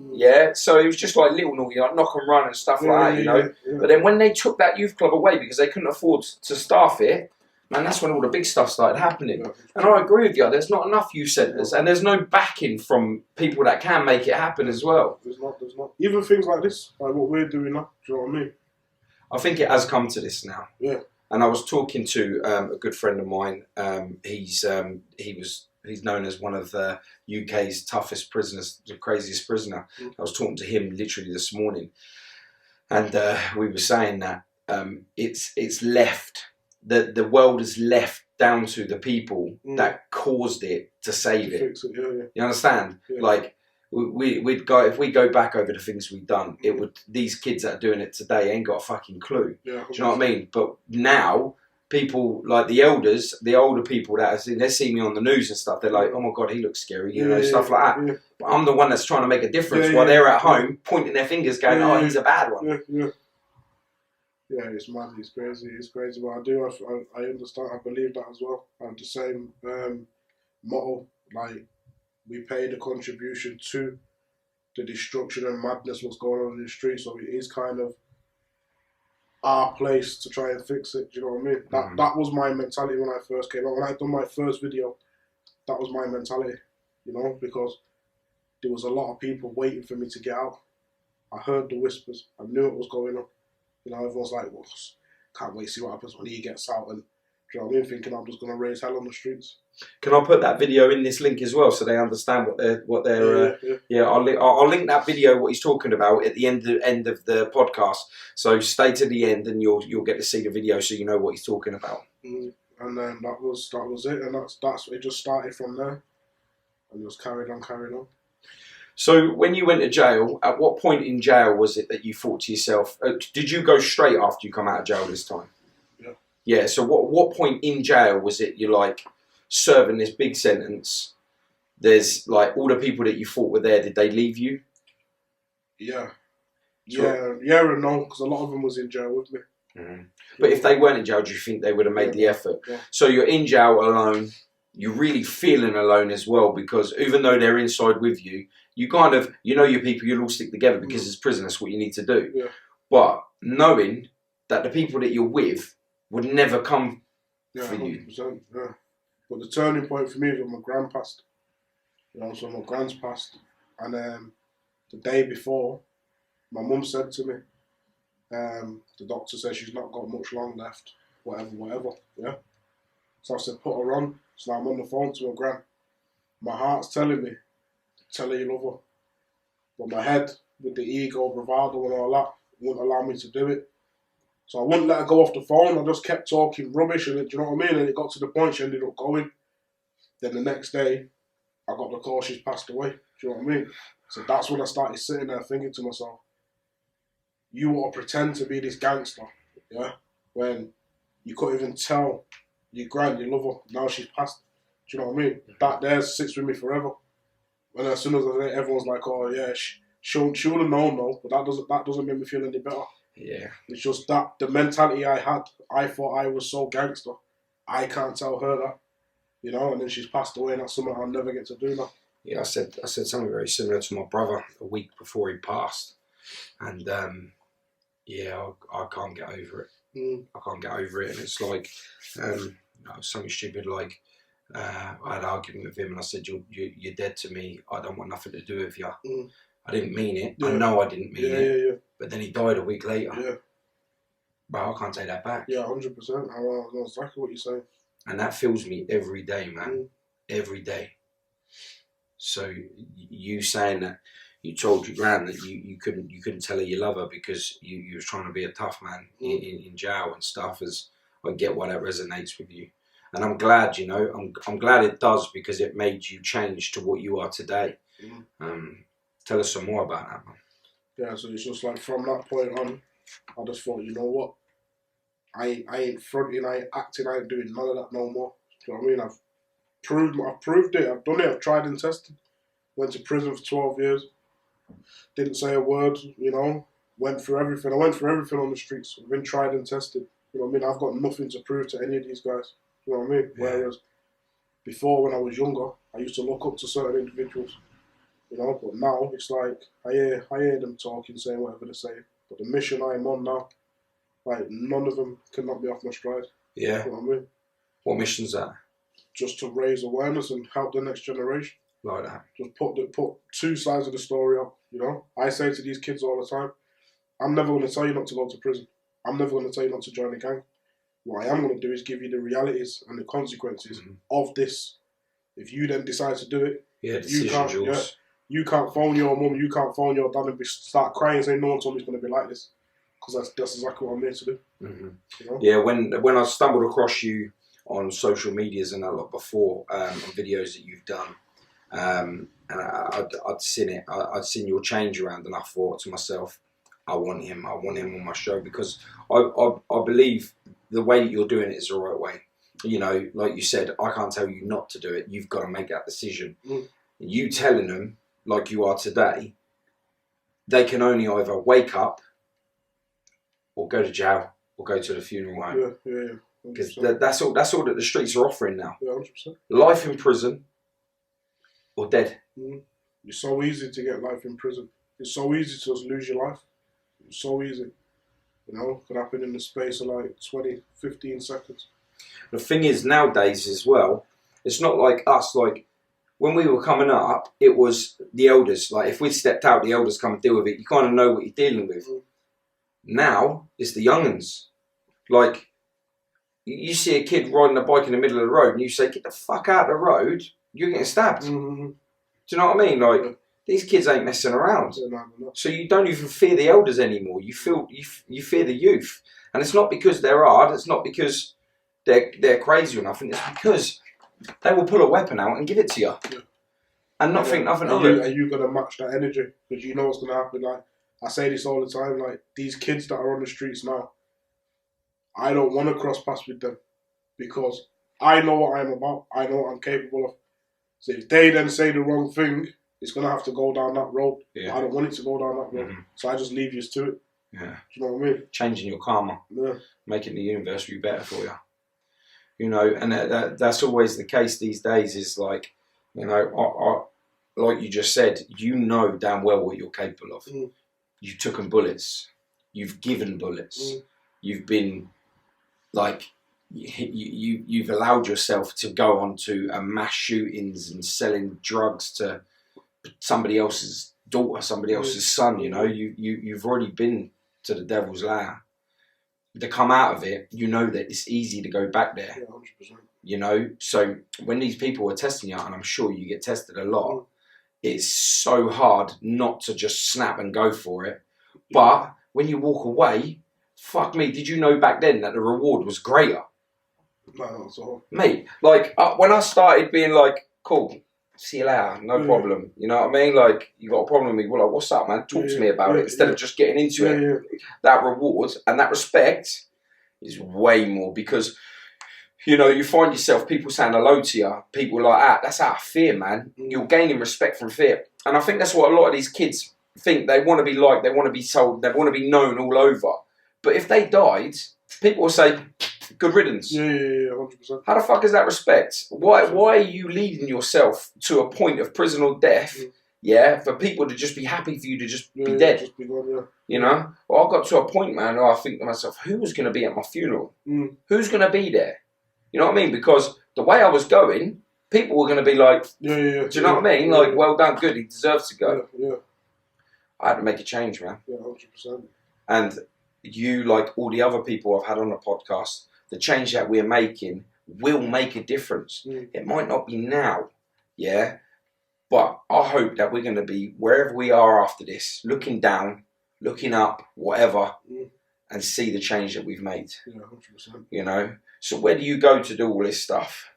So it was just like little naughty, like knock and run and stuff like that, you know. But then when they took that youth club away because they couldn't afford to staff it, man, that's when all the big stuff started happening. And I agree with you, there's not enough youth centres and there's no backing from people that can make it happen as well. There's not. Even things like this, like what we're doing now, do you know what I mean? I think it has come to this now. Yeah. And I was talking to a good friend of mine. He was he's known as one of the UK's toughest prisoners, the craziest prisoner. I was talking to him literally this morning, and we were saying that it's left, the world is left down to the people that caused it to save it. Fix it. Yeah. You understand? Yeah. Like, we'd go, if we go back over the things we've done, it would, these kids that are doing it today ain't got a fucking clue. Yeah, do you know what I mean? But now, people like the elders, the older people that they see me on the news and stuff, they're like, oh my God, he looks scary, you know, stuff like that. Yeah. But I'm the one that's trying to make a difference while they're at home pointing their fingers going, oh, he's a bad one. Yeah, it's mad, it's crazy, but I understand, I believe that as well. I have the same motto, like, we pay the contribution to the destruction and madness what's going on in the street, so it is kind of our place to try and fix it, do you know what I mean? That was my mentality when I first came out. When I done my first video, that was my mentality, you know, because there was a lot of people waiting for me to get out. I heard the whispers, I knew what was going on. You know, everyone's like, well, can't wait to see what happens when he gets out, and do you know what I mean? Thinking I'm just going to raise hell on the streets. Can I put that video in this link as well, so they understand what they're? I'll link that video, what he's talking about, at the end of the podcast. So stay to the end, and you'll get to see the video, so you know what he's talking about. And then that was it, and that's it. Just started from there, and just carried on. So when you went to jail, at what point in jail was it that you thought to yourself? Did you go straight after you come out of jail this time? Yeah. Yeah. So what point in jail was it you're like serving this big sentence? There's like all the people that you thought were there. Did they leave you? Yeah. Yeah and no, because a lot of them was in jail with me. But if they weren't in jail, do you think they would have made the effort? Yeah. So you're in jail alone. You're really feeling alone as well, because even though they're inside with you, you kind of, you know your people, you'll all stick together because as prisoners, that's what you need to do. Yeah. But knowing that the people that you're with would never come for you. Yeah. But the turning point for me was when my gran passed. You know, so my gran's passed. And the day before, my mum said to me, the doctor says she's not got much long left, whatever, yeah? So I said, put her on. So now I'm on the phone to my gran. My heart's telling me, tell her you love her. But my head, with the ego, bravado and all that, wouldn't allow me to do it. So I wouldn't let her go off the phone. I just kept talking rubbish, and do you know what I mean? And it got to the point she ended up going. Then the next day, I got the call she's passed away. Do you know what I mean? So that's when I started sitting there thinking to myself, you want to pretend to be this gangster, yeah? When you couldn't even tell your gran, you love her, now she's passed. Do you know what I mean? That there sits with me forever. And as soon as I say, everyone's like, oh yeah, she would have known though, but that doesn't make me feel any better. Yeah. It's just that the mentality I had, I thought I was so gangster. I can't tell her that, you know, and then she's passed away, and that's something I'll never get to do now. Yeah, I said something very similar to my brother a week before he passed, and I can't get over it. I can't get over it, and it's like something stupid like I had an argument with him, and I said, "You're dead to me. I don't want nothing to do with you." I didn't mean it. Yeah. I know I didn't mean it. Yeah. But then he died a week later. Yeah. But I can't take that back. Yeah, 100%. I know exactly what you're saying. And that fills me every day, man. Every day. So you saying that you told your gran that you couldn't tell her you love her because you was trying to be a tough man in jail and stuff, as I get why that resonates with you. And I'm glad, you know, I'm glad it does, because it made you change to what you are today. Tell us some more about that, man. Yeah, so it's just like from that point on, I just thought, you know what? I ain't fronting, I ain't acting, I ain't doing none of that no more. Do you know what I mean? I've proved it, I've done it, I've tried and tested. Went to prison for 12 years. Didn't say a word, you know. Went through everything. I went through everything on the streets. I've been tried and tested. You know what I mean? I've got nothing to prove to any of these guys. You know what I mean? Yeah. Whereas before, when I was younger, I used to look up to certain individuals. You know, but now it's like I hear them talking, saying whatever they say. But the mission I'm on now, like none of them can knock me off my stride. Yeah. You know what I mean? What mission's that? Just to raise awareness and help the next generation. Like that. Just put two sides of the story up. You know, I say to these kids all the time, I'm never going to tell you not to go to prison. I'm never going to tell you not to join a gang. What I am going to do is give you the realities and the consequences of this If you then decide to do it, Yeah, you can't phone your mum, you can't phone your dad and start crying saying no one told me it's going to be like this. Because that's exactly what I'm here to do. Mm-hmm. You know? Yeah, when I stumbled across you on social medias and a lot before, on videos that you've done, and I'd seen it, I'd seen your change around, and I thought to myself, I want him on my show, because I believe the way that you're doing it is the right way. You know, like you said, I can't tell you not to do it. You've got to make that decision. You telling them, like you are today, they can only either wake up or go to jail or go to the funeral home. Yeah. Because that's all that the streets are offering now. Yeah, 100%. Life in prison or dead. It's so easy to get life in prison. It's so easy to just lose your life. It's so easy. You know, could happen in the space of like 20, 15 seconds. The thing is, nowadays as well, it's not like us. Like, when we were coming up, it was the elders. Like, if we stepped out, the elders come and deal with it. You kind of know what you're dealing with. Now, it's the young'uns. Like, you see a kid riding a bike in the middle of the road and you say, get the fuck out of the road, you're getting stabbed. Do you know what I mean? Like, these kids ain't messing around. So you don't even fear the elders anymore. You fear the youth. And it's not because they're hard. It's not because they're crazy or nothing. It's because they will pull a weapon out and give it to you. Yeah. And not think nothing of it. Are you going to match that energy? Because you know what's going to happen. Like, I say this all the time. Like, these kids that are on the streets now, I don't want to cross paths with them. Because I know what I'm about. I know what I'm capable of. So if they then say the wrong thing, it's going to have to go down that road. Yeah. I don't want it to go down that road. So I just leave you to it. Yeah. Do you know what I mean? Changing your karma. Yeah. Making the universe be better for you. You know, and that's always the case these days, is like, you know, like you just said, you know damn well what you're capable of. You've taken bullets. You've given bullets. You've been, like, you've allowed yourself to go on to mass shootings and selling drugs to somebody else's daughter, somebody else's son. You know, you've already been to the devil's lair. To come out of it, you know that it's easy to go back there. Yeah, 100%. You know, so when these people are testing you, and I'm sure you get tested a lot, it's so hard not to just snap and go for it. But when you walk away, fuck me, did you know back then that the reward was greater? No, not at all. Mate, like, when I started being like, cool, see you later, no problem. You know what I mean? Like, you got a problem with me, well, like, what's up, man? Talk to me about it, instead of just getting into it. That reward and that respect is way more, because, you know, you find yourself, people saying hello to you, people like that. That's out of fear, man. You're gaining respect from fear. And I think that's what a lot of these kids think. They want to be liked, they want to be told, they want to be known all over. But if they died, people will say, good riddance. Yeah, 100%. How the fuck is that respect? Why are you leading yourself to a point of prison or death, for people to just be happy for you to just be dead? Just be gone, You know? Well, I got to a point, man, where I think to myself, who's going to be at my funeral? Who's going to be there? You know what I mean? Because the way I was going, people were going to be like, do you know what I mean? Like, well done, good, he deserves to go. Yeah. I had to make a change, man. Yeah, 100%. And you, like all the other people I've had on the podcast, the change that we're making will make a difference. It might not be now, but I hope that we're going to be wherever we are after this, looking down, looking up, whatever, and see the change that we've made. Yeah, 100%. You know? So where do you go to do all this stuff?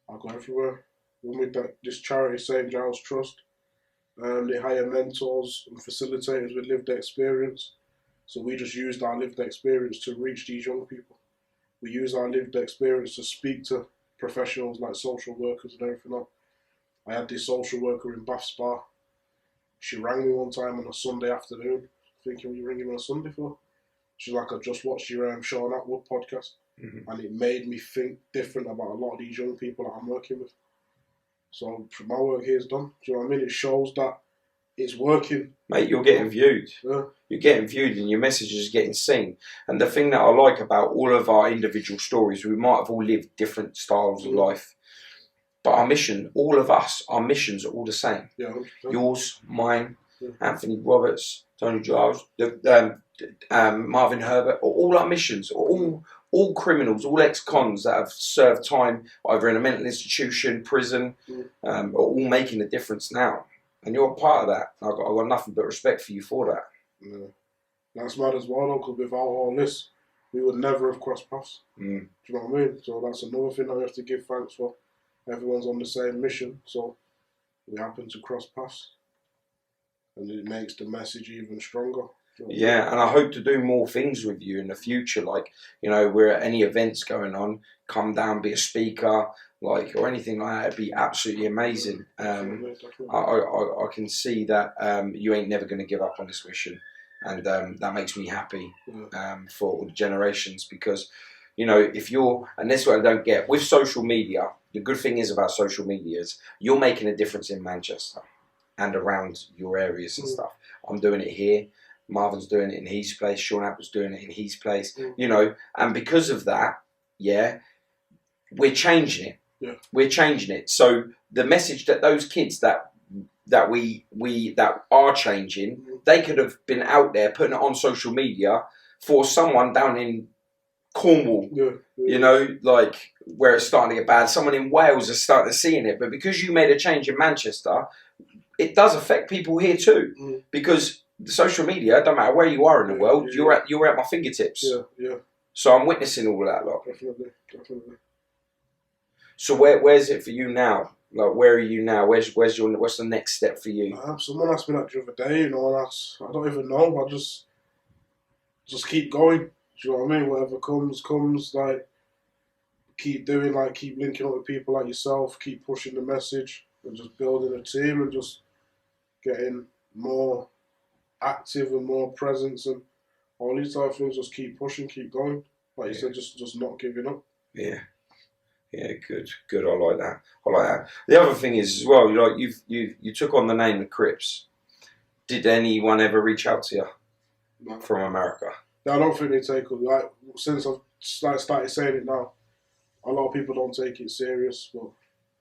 I go everywhere. I'm with this charity, St. Giles Trust. They hire mentors and facilitators with lived experience. So we just used our lived experience to reach these young people. We use our lived experience to speak to professionals like social workers and everything else. I had this social worker in Bath Spa. She rang me one time on a Sunday afternoon, thinking, what are you ringing on a Sunday for? She's like, I just watched your Sean Atwood podcast, and it made me think different about a lot of these young people that I'm working with. So my work here is done. Do you know what I mean? It shows that it's working. Mate, you're getting viewed. Yeah. You're getting viewed and your message is getting seen. And the thing that I like about all of our individual stories, we might have all lived different styles of life, but our mission, all of us, our missions are all the same. Yeah, 100%. Yours, mine, Anthony Roberts, Tony Giles, Marvin Herbert, all our missions are all all criminals, all ex-cons that have served time either in a mental institution, prison, are all making a difference now. And you're a part of that. I've got nothing but respect for you for that. Yeah. That's mad as well, though, because without all this, we would never have crossed paths. Do you know what I mean? So that's another thing that we have to give thanks for. Everyone's on the same mission, so we happen to cross paths. And it makes the message even stronger. Yeah, and I hope to do more things with you in the future. Like, you know, we're at any events going on, come down, be a speaker, like, or anything like that. It'd be absolutely amazing. Definitely. I can see that you ain't never going to give up on this mission, and that makes me happy for all the generations, because, you know, if you're, and this is what I don't get with social media. The good thing is about social media is you're making a difference in Manchester and around your areas and stuff. I'm doing it here. Marvin's doing it in his place. Sean Apple's doing it in his place. You know, and because of that, we're changing it. Yeah. We're changing it. So the message that those kids that we that are changing, they could have been out there putting it on social media for someone down in Cornwall, you know, like where it's starting to get bad. Someone in Wales is starting to seeing it, but because you made a change in Manchester, it does affect people here too. Because the social media, don't matter where you are in the world, you're at my fingertips. Yeah. So I'm witnessing all that lot. Definitely. So where's it for you now? Like, where are you now? What's the next step for you? Someone asked me that the other day, you know, and I don't even know. I just keep going. Do you know what I mean? Whatever comes. Like, keep doing, like, keep linking up with people like yourself. Keep pushing the message and just building a team and just getting more active and more presence and all these type of things. Just keep pushing, keep going. Like you said, just not giving up. Yeah, good. I like that. The other thing is as well, like you took on the name the Crips. Did anyone ever reach out to you from America? No, I don't think they take it. Like, since I've started saying it now, a lot of people don't take it serious. But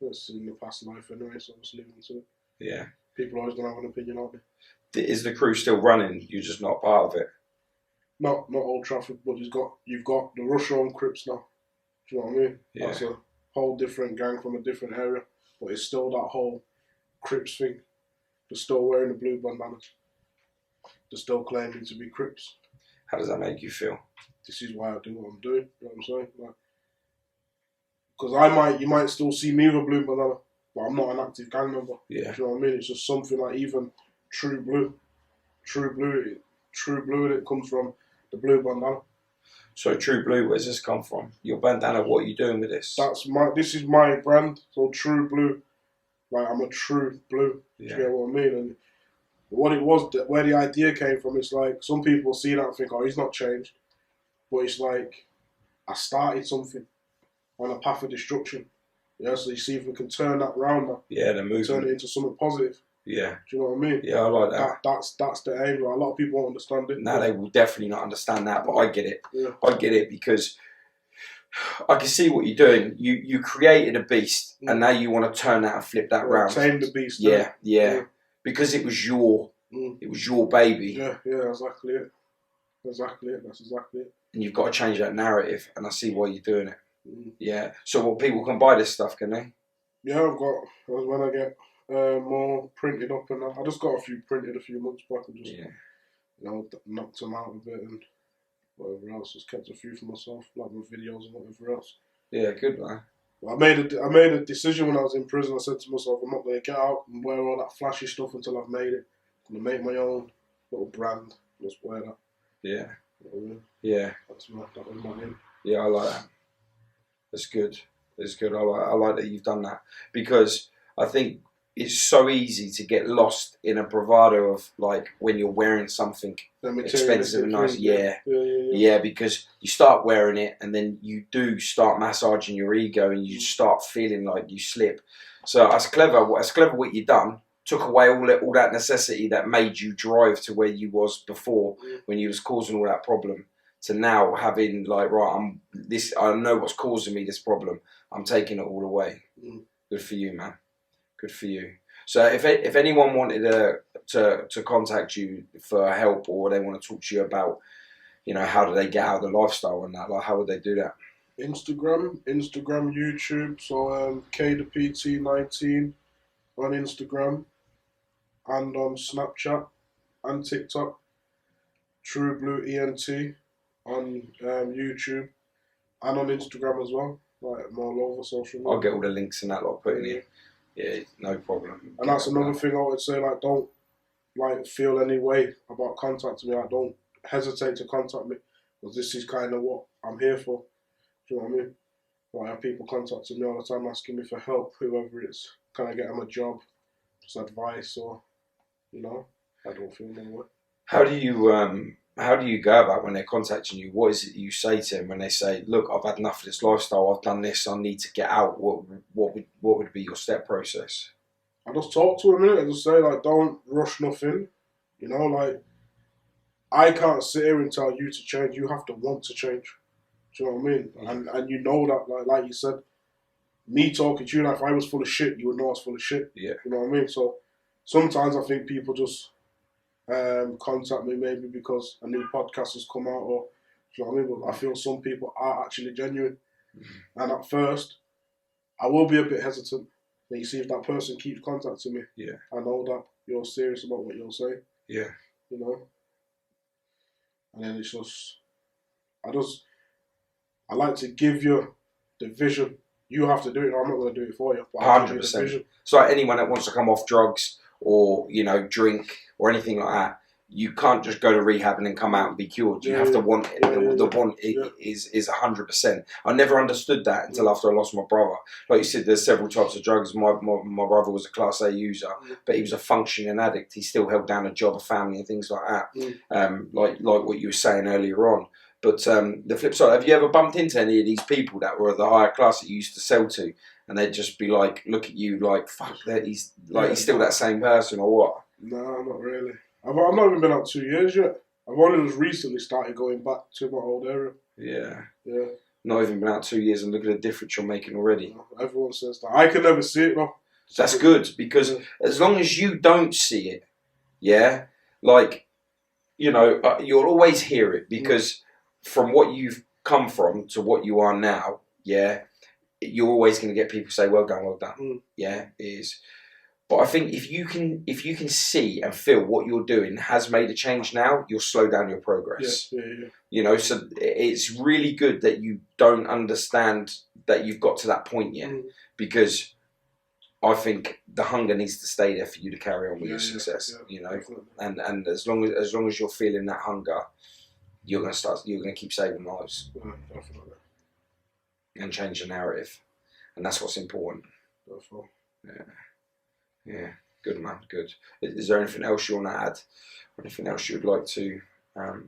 that's in the past life anyway, so I'm just leaving to it. Yeah. People always don't have an opinion on it. Is the crew still running? You're just not part of it? Not Old Trafford, but you've got the Rush Home Crips now. Do you know what I mean? Yeah. That's a whole different gang from a different area, but it's still that whole Crips thing. They're still wearing the blue bandanas. They're still claiming to be Crips. How does that make you feel? This is why I do what I'm doing. You know what I'm saying? Like, because you might still see me with a blue bandana, but I'm not an active gang member. Yeah. Do you know what I mean? It's just something like even True Blue, and it comes from the blue bandana. So True Blue, where's this come from? Your bandana, what are you doing with this? This is my brand, so True Blue. Like, I'm a true blue. Yeah. Do you get what I mean? And what it was, where the idea came from, it's like, some people see that and think, oh, he's not changed. But it's like, I started something on a path of destruction. Yeah, so you see if we can turn that round now. Yeah, the movement. Turn it into something positive. Yeah. Do you know what I mean? Yeah, I like that. That's the aim. Like, a lot of people won't understand it. No, they will definitely not understand that, but I get it. Yeah. I get it because I can see what you're doing. You created a beast, and now you want to turn that and flip that round. Tame the beast. Yeah. Because it was your baby. Yeah, exactly it. That's exactly it. And you've got to change that narrative, and I see why you're doing it. Yeah. So, what, people can buy this stuff, can they? Yeah, I've got, when I get more printed up, and I just got a few printed a few months back and just, knocked them out a bit and whatever else. Just kept a few for myself, like my videos and whatever else. Yeah, good man. I made a decision when I was in prison. I said to myself, I'm not going to get out and wear all that flashy stuff until I've made it. I'm going to make my own little brand. Just wear that. Yeah. You know what I mean? Yeah. That was my aim. Yeah, I like that. That's good. I like that you've done that, because I think it's so easy to get lost in a bravado of, like, when you're wearing something expensive and nice. Yeah, because you start wearing it and then you do start massaging your ego and you start feeling like you slip. So that's clever what you done. Took away all that necessity that made you drive to where you was before, when you was causing all that problem, to now having, like, right, I know what's causing me this problem. I'm taking it all away. Good for you, man. Good for you. So if anyone wanted to contact you for help, or they want to talk to you about, you know, how do they get out of the lifestyle and that? Like, how would they do that? Instagram, YouTube. So K the PT19 on Instagram and on Snapchat and TikTok. True Blue ENT on YouTube and on Instagram as well. Like I'm all over social media. I'll get all the links and that lot put in here. Yeah, no problem. And that's another thing I would say. Like, don't like feel any way about contacting me. Like, don't hesitate to contact me because this is kind of what I'm here for. Do you know what I mean? Like, I have people contacting me all the time asking me for help, whoever it is. Can I get them a job? Just advice or, you know, I don't feel no way. How do you go about when they're contacting you? What is it you say to them when they say, "Look, I've had enough of this lifestyle. I've done this. I need to get out." What would be your step process? I just talk to them a minute. I just say, like, don't rush nothing. You know, like, I can't sit here and tell you to change. You have to want to change. Do you know what I mean? Yeah. And you know that, like you said, me talking to you, like, if I was full of shit, you would know I was full of shit. Yeah. You know what I mean? So sometimes I think people just contact me maybe because a new podcast has come out, or do you know what I mean? But I feel some people are actually genuine. Mm-hmm. And at first, I will be a bit hesitant. Then you see if that person keeps contacting me. Yeah. I know that you're serious about what you're saying. Yeah. You know? And then it's just, I like to give you the vision. You have to do it. I'm not going to do it for you. 100%. So anyone that wants to come off drugs or, you know, drink or anything like that, you can't just go to rehab and then come out and be cured. You have to want it. The want is 100%. I never understood that until after I lost my brother. Like you said, there's several types of drugs. My brother was a Class A user, but he was a functioning addict. He still held down a job, a family, and things like that. Like what you were saying earlier on. But the flip side, have you ever bumped into any of these people that were the higher class that you used to sell to, and they'd just be like, look at you like, fuck, that he's still that same person, or what? No, not really. I've not even been out 2 years yet. I've only just recently started going back to my old area. Yeah. Yeah. Not even been out 2 years, and look at the difference you're making already. Everyone says that. I can never see it though. That's good, because as long as you don't see it, yeah, like, you know, you'll always hear it, because from what you've come from to what you are now, yeah, you're always going to get people say, well done, yeah, it is. But I think if you can see and feel what you're doing has made a change now, you'll slow down your progress. Yeah. You know, so it's really good that you don't understand that you've got to that point yet, because I think the hunger needs to stay there for you to carry on with your success. You know, and as long as you're feeling that hunger, you're going to keep saving lives. Definitely. And change the narrative, and that's what's important. Definitely. Yeah, good man, good. Is there anything else you want to add? Or anything else you'd like to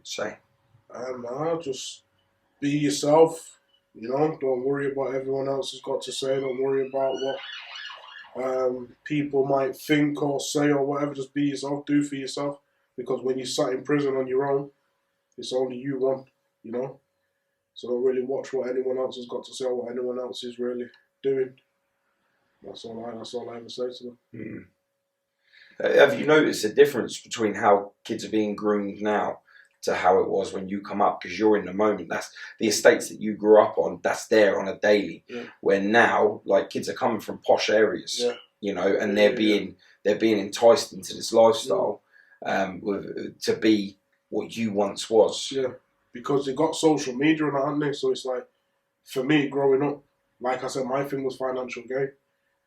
say? No, just be yourself. You know, don't worry about everyone else has got to say. Don't worry about what people might think or say or whatever. Just be yourself. Do for yourself. Because when you sat in prison on your own, it's only you one. You know. So don't really watch what anyone else has got to say or what anyone else is really doing. That's all I ever say to them. Have you noticed a difference between how kids are being groomed now to how it was when you come up? Because you're in the moment. That's the estates that you grew up on. That's there on a daily. Yeah. Where now, like, kids are coming from posh areas, you know, and they're being enticed into this lifestyle to be what you once was. Yeah, because they got social media and that, haven't they? So it's like, for me, growing up, like I said, my thing was financial gain.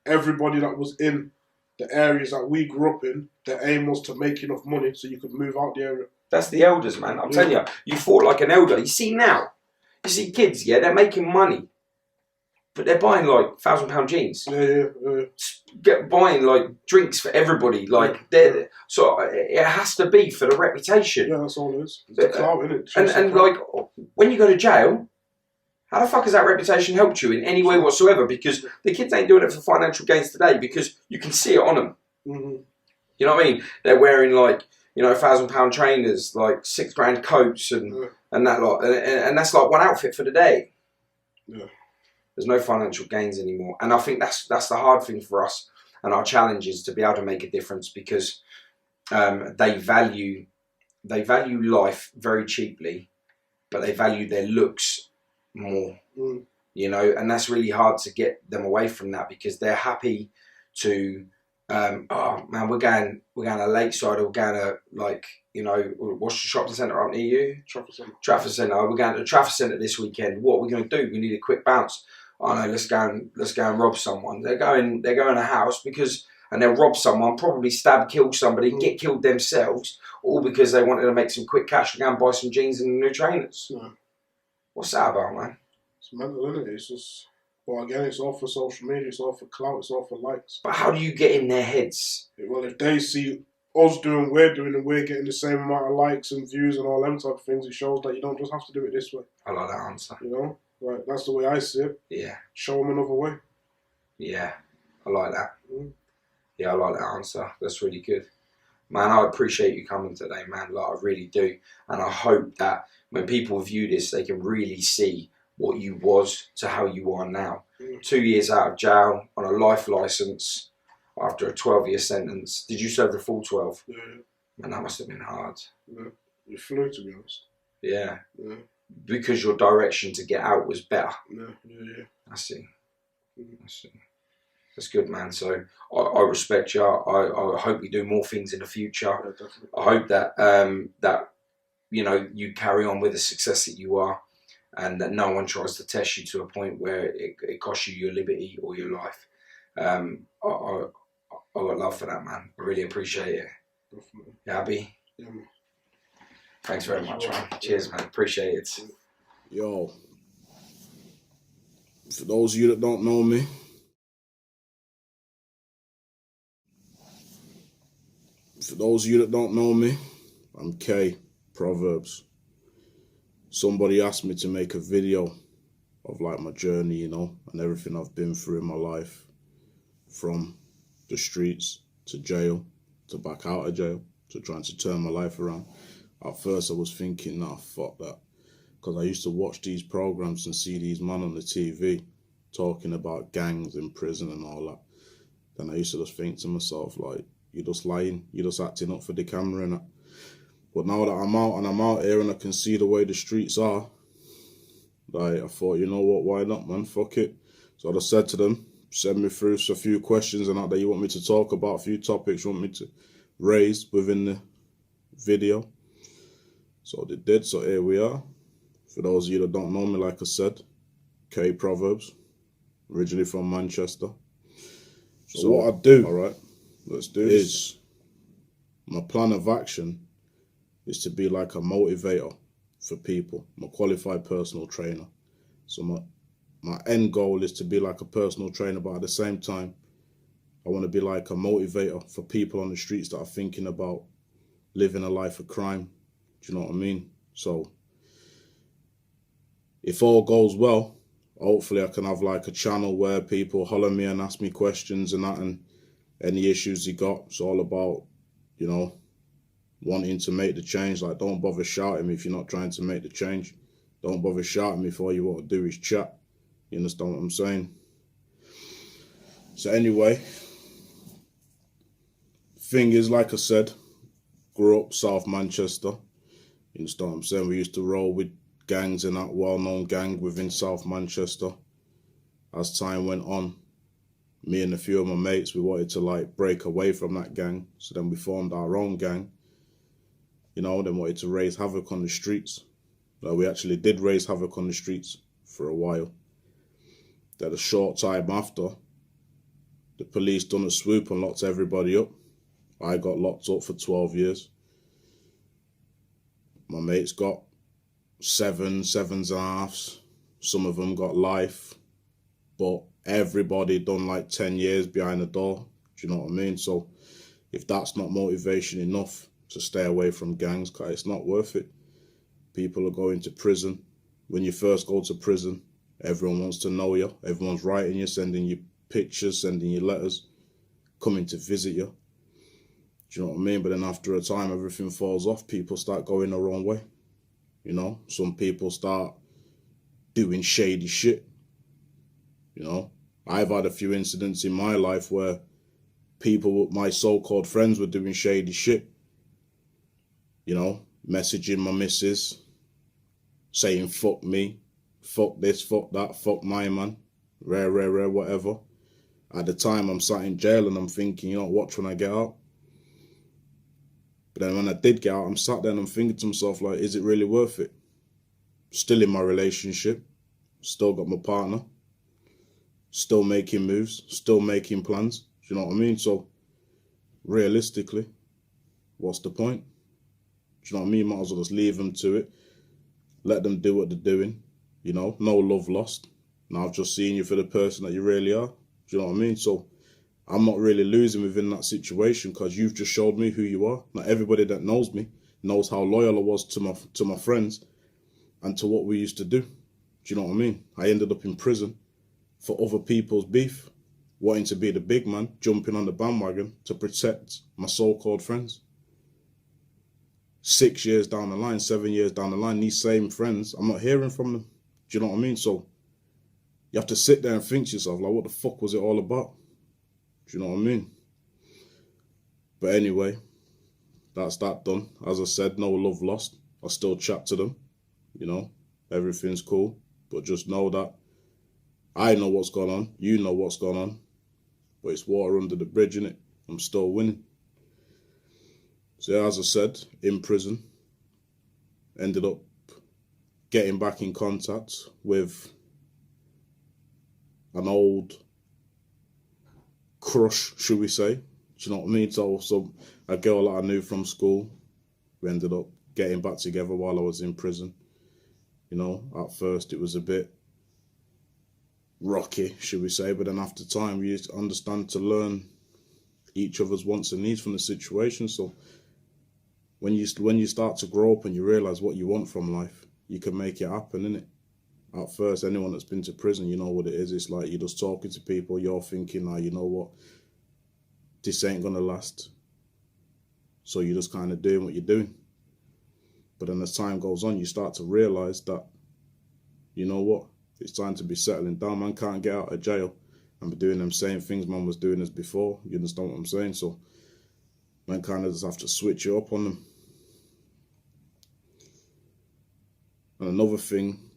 Everybody that was in the areas that we grew up in, their aim was to make enough money so you could move out the area. That's the elders, man. I'm telling you, you fought like an elder. You see now, you see kids, they're making money, but they're buying like £1,000 jeans. Buying like drinks for everybody. Like so it has to be for the reputation. Yeah, that's all it is. It's the clout, innit? And like when you go to jail, how the fuck has that reputation helped you in any way whatsoever? Because the kids ain't doing it for financial gains today, because you can see it on them. You know what I mean? They're wearing like, you know, £1,000 trainers, like £6,000 coats and that lot. And that's like one outfit for the day. Yeah. There's no financial gains anymore. And I think that's the hard thing for us, and our challenge is to be able to make a difference, because they value life very cheaply, but they value their looks more. You know, and that's really hard to get them away from that, because they're happy to, oh man, we're going to Lakeside, or we're going to, like, you know, what's the shopping centre up near you? Trafford Centre. We're going to the Trafford Centre this weekend. What are we going to do? We need a quick bounce. Oh no, let's go and rob someone. They're going to a house and they'll rob someone, probably stab, kill somebody, get killed themselves, all because they wanted to make some quick cash to go and buy some jeans and new trainers. What's that about, man? It's mental, isn't it? It's just, well, again, it's all for social media, it's all for clout, it's all for likes. But how do you get in their heads? Well, if they see us doing, we're doing, and we're getting the same amount of likes and views and all them type of things, it shows that you don't just have to do it this way. I like that answer. You know? Like, that's the way I see it. Yeah. Show them another way. Yeah, I like that. Yeah, I like that answer. That's really good. Man, I appreciate you coming today, man. Like, I really do. And I hope that when people view this, they can really see what you was to how you are now. 2 years out of jail on a life licence after a 12-year sentence. Did you serve the full 12? Yeah. Man, that must have been hard. Yeah. You flew, to be honest. Yeah. Because your direction to get out was better. Yeah. I see. That's good, man. So I respect you. I hope you do more things in the future. Yeah, definitely. I hope that that you know, you carry on with the success that you are, and that no one tries to test you to a point where it costs you your liberty or your life. I got love for that, man. I really appreciate it. Definitely. You happy? Yeah, man. Thanks very much, man. Cheers, man. Appreciate it. Yo, for those of you that don't know me, I'm K Proverbs. Somebody asked me to make a video of like my journey, you know, and everything I've been through in my life, from the streets to jail, to back out of jail, to trying to turn my life around. At first I was thinking, nah, fuck that. Because I used to watch these programs and see these men on the TV talking about gangs in prison and all that. Then I used to just think to myself, like, you're just lying, you're just acting up for the camera and that. But now that I'm out here and I can see the way the streets are, like, I thought, you know what, why not, man, fuck it. So I just said to them, send me through a few questions and that you want me to talk about, a few topics you want me to raise within the video. So they did, so here we are. For those of you that don't know me, like I said, K Proverbs, originally from Manchester. So what I do, alright, let's do this. My plan of action is to be like a motivator for people. I'm a qualified personal trainer. So my end goal is to be like a personal trainer, but at the same time, I want to be like a motivator for people on the streets that are thinking about living a life of crime. Do you know what I mean? So if all goes well, hopefully I can have like a channel where people holler me and ask me questions and that, and any issues you got. It's all about, you know, wanting to make the change. Like, don't bother shouting me if you're not trying to make the change. Don't bother shouting me if all you want to do is chat. You understand what I'm saying? So anyway, thing is, like I said, grew up South Manchester. You understand what I'm saying? We used to roll with gangs in that well-known gang within South Manchester. As time went on, me and a few of my mates, we wanted to like break away from that gang. So then we formed our own gang. You know, then wanted to raise havoc on the streets. We actually did raise havoc on the streets for a while. Then a short time after, the police done a swoop and locked everybody up. I got locked up for 12 years. My mates got 7.5. Some of them got life. But everybody done like 10 years behind the door. Do you know what I mean? So if that's not motivation enough to stay away from gangs, cause it's not worth it. People are going to prison. When you first go to prison, everyone wants to know you. Everyone's writing you, sending you pictures, sending you letters, coming to visit you. Do you know what I mean? But then after a time, everything falls off. People start going their own way. You know, some people start doing shady shit. You know, I've had a few incidents in my life where people, my so-called friends, were doing shady shit. You know, messaging my missus, saying fuck me, fuck this, fuck that, fuck my man, rare, whatever. At the time, I'm sat in jail and I'm thinking, you know, watch when I get out. But then when I did get out, I'm sat there and I'm thinking to myself, like, is it really worth it? Still in my relationship, still got my partner, still making moves, still making plans. Do you know what I mean? So, realistically, what's the point? Do you know what I mean? Might as well just leave them to it. Let them do what they're doing. You know, no love lost. Now I've just seen you for the person that you really are. Do you know what I mean? So, I'm not really losing within that situation because you've just showed me who you are. Not everybody that knows me knows how loyal I was to my friends and to what we used to do. Do you know what I mean? I ended up in prison for other people's beef, wanting to be the big man, jumping on the bandwagon to protect my so-called friends. 6 years down the line, 7 years down the line, these same friends, I'm not hearing from them. Do you know what I mean? So you have to sit there and think to yourself, like, what the fuck was it all about? Do you know what I mean? But anyway, that's that done. As I said, no love lost. I still chat to them. You know, everything's cool. But just know that I know what's going on. You know what's going on. But it's water under the bridge, innit? I'm still winning. So yeah, as I said, in prison, ended up getting back in contact with an old crush, should we say? Do you know what I mean? So a girl that I knew from school, we ended up getting back together while I was in prison. You know, at first it was a bit rocky, should we say, but then after time we used to understand to learn each other's wants and needs from the situation. So when you start to grow up and you realise what you want from life, you can make it happen, innit? At first, anyone that's been to prison, you know what it is. It's like you're just talking to people, you're thinking, you know what, this ain't gonna last. So you're just kind of doing what you're doing. But then as time goes on, you start to realise that, you know what, it's time to be settling down. Man can't get out of jail and be doing them same things man was doing as before. You understand what I'm saying? So man kind of just have to switch it up on them. And another thing,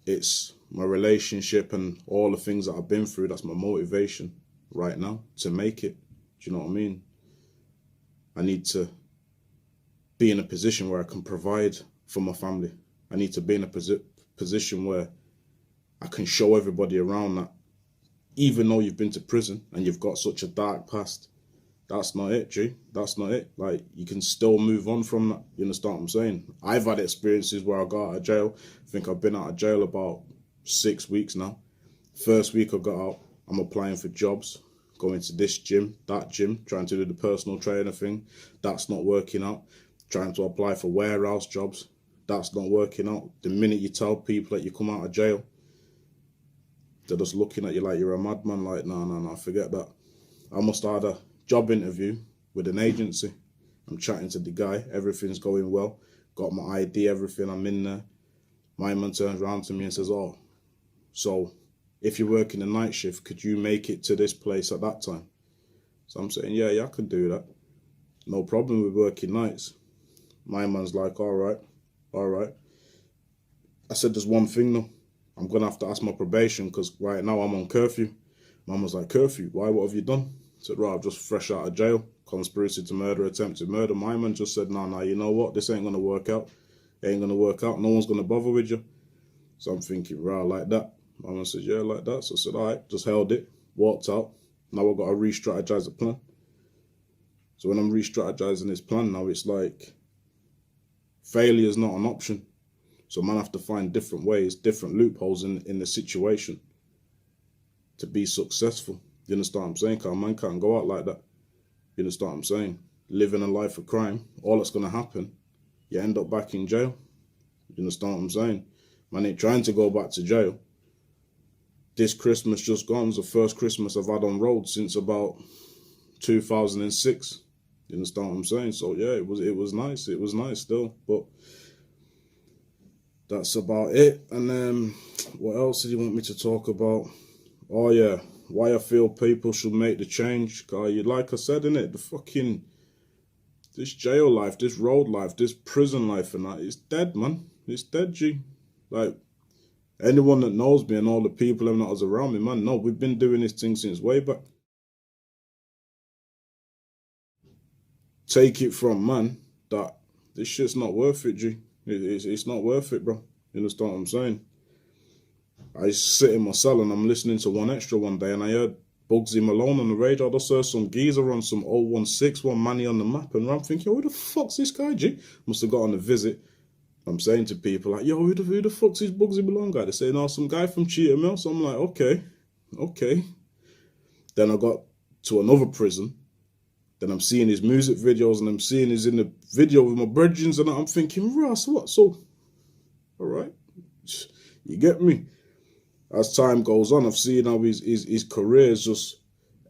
it's my relationship and all the things that I've been through. That's my motivation right now to make it. Do you know what I mean? I need to be in a position where I can provide for my family. I need to be in a position where I can show everybody around that even though you've been to prison and you've got such a dark past, that's not it, G. That's not it. Like, you can still move on from that. You understand what I'm saying? I've had experiences where I got out of jail. I think I've been out of jail about 6 weeks now. First week I got out, I'm applying for jobs, going to this gym, that gym, trying to do the personal trainer thing. That's not working out. Trying to apply for warehouse jobs. That's not working out. The minute you tell people that you come out of jail, they're just looking at you like you're a madman. Like, no, forget that. I must have had a job interview with an agency. I'm chatting to the guy, everything's going well, got my ID, everything, I'm in there. My man turns around to me and says, oh, so if you're working a night shift, could you make it to this place at that time? So I'm saying, yeah, I could do that. No problem with working nights. My man's like, all right. I said, there's one thing though. I'm going to have to ask my probation because right now I'm on curfew. Mum was like, curfew? Why? What have you done? I said, right, I'm just fresh out of jail. Conspiracy to murder, attempted murder. My man just said, no, you know what? This ain't going to work out. It ain't going to work out. No one's going to bother with you. So I'm thinking, right, like that. My man said, yeah, like that. So I said, all right, just held it, walked out. Now I've got to re-strategize the plan. So when I'm re-strategizing this plan now, it's like failure is not an option. So man have to find different ways, different loopholes in the situation to be successful. You understand what I'm saying? Because man can't go out like that. You understand what I'm saying? Living a life of crime, all that's going to happen, you end up back in jail. You understand what I'm saying? Man ain't trying to go back to jail. This Christmas just gone was the first Christmas I've had on road since about 2006. You understand what I'm saying? So yeah, it was nice. It was nice still, but that's about it. And then what else did you want me to talk about? Oh yeah, why I feel people should make the change. Like I said, innit, this jail life, this road life, this prison life and that, it's dead, man. It's dead, G. Like, anyone that knows me and all the people that was around me, man, no, we've been doing this thing since way back. Take it from, man, that this shit's not worth it, G. It's not worth it, bro. You understand what I'm saying? I sit in my cell and I'm listening to One Extra one day and I heard Bugsy Malone on the radio. I just heard some geezer on some 016, one Manny on the map, and I'm thinking, yo, who the fuck's this guy, G? Must have got on a visit. I'm saying to people like, yo, who the fuck's this Bugsy Malone guy? They say, no, some guy from Cheetah Mill. So I'm like, okay. Then I got to another prison. Then I'm seeing his music videos and I'm seeing he's in the video with my brethren and I'm thinking, Ross, what? So, all right, you get me? As time goes on, I've seen how his career is just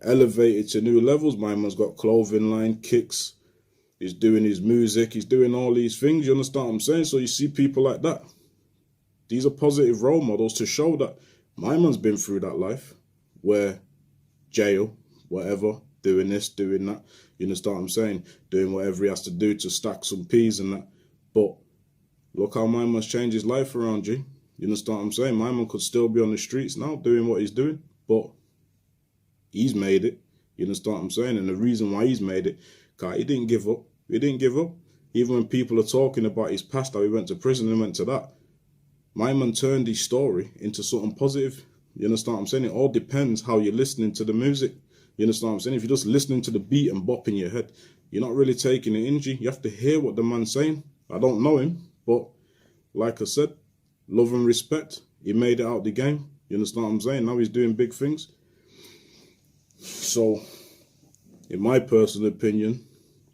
elevated to new levels. My man's got clothing line, kicks. He's doing his music. He's doing all these things. You understand what I'm saying? So you see people like that. These are positive role models to show that my man's been through that life where jail, whatever, doing this, doing that. You understand what I'm saying? Doing whatever he has to do to stack some peas and that. But look how my man's changed his life around, G. You understand what I'm saying? My man could still be on the streets now doing what he's doing, but he's made it. You understand what I'm saying? And the reason why he's made it, because he didn't give up. He didn't give up. Even when people are talking about his past, how he went to prison and went to that, my man turned his story into something positive. You understand what I'm saying? It all depends how you're listening to the music. You understand what I'm saying? If you're just listening to the beat and bopping your head, you're not really taking it in, G. You have to hear what the man's saying. I don't know him, but like I said, love and respect. He made it out the game. You understand what I'm saying? Now he's doing big things. So, in my personal opinion,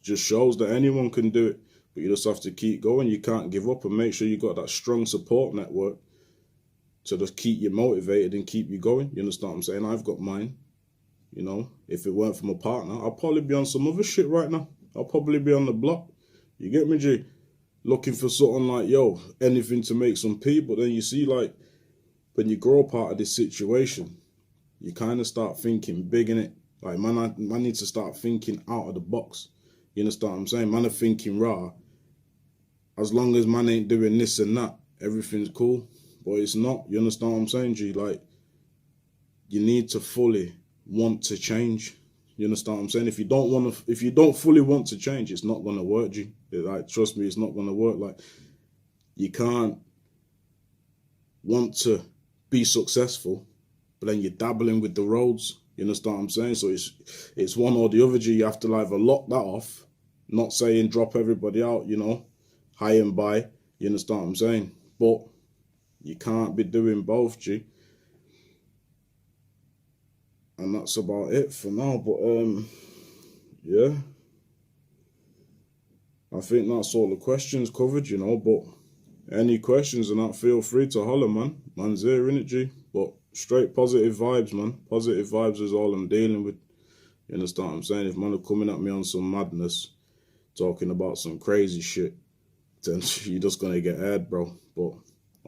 just shows that anyone can do it. But you just have to keep going. You can't give up and make sure you got that strong support network to just keep you motivated and keep you going. You understand what I'm saying? I've got mine. You know, if it weren't for my partner, I'll probably be on some other shit right now. I'll probably be on the block. You get me, G? Looking for something like, yo, anything to make some pee. But then you see, like, when you grow up out of this situation, you kind of start thinking big, innit? Like, man, I need to start thinking out of the box. You understand what I'm saying? Man are thinking, raw, as long as man ain't doing this and that, everything's cool. But it's not. You understand what I'm saying, G? Like, you need to fully want to change. You understand what I'm saying? If you don't fully want to change, it's not gonna work, G. Like, trust me, it's not gonna work. Like, you can't want to be successful, but then you're dabbling with the roads. You understand what I'm saying? So it's one or the other, G. You have to either lock that off, not saying drop everybody out, you know, high and by. You understand what I'm saying? But you can't be doing both, G. And that's about it for now. But yeah, I think that's all the questions covered, you know. But any questions and that, feel free to holler, man. Man's here, innit, G? But straight positive vibes, man. Positive vibes is all I'm dealing with. You understand what I'm saying? If man are coming at me on some madness, talking about some crazy shit, then you're just gonna get aired, bro. But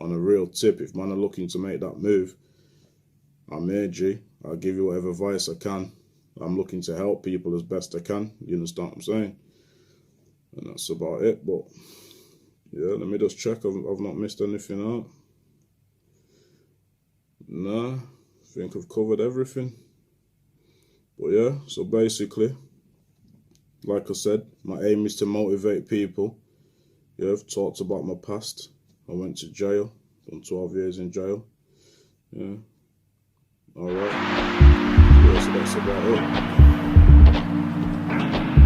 on a real tip, if man are looking to make that move, I'm here, G. I'll give you whatever advice I can. I'm looking to help people as best I can. You understand what I'm saying? And that's about it. But yeah, let me just check. I've not missed anything out. Nah, I think I've covered everything. But yeah, so basically, like I said, my aim is to motivate people. Yeah, I've talked about my past. I went to jail, done 12 years in jail. Yeah. Alright. Yeah, so that's about it.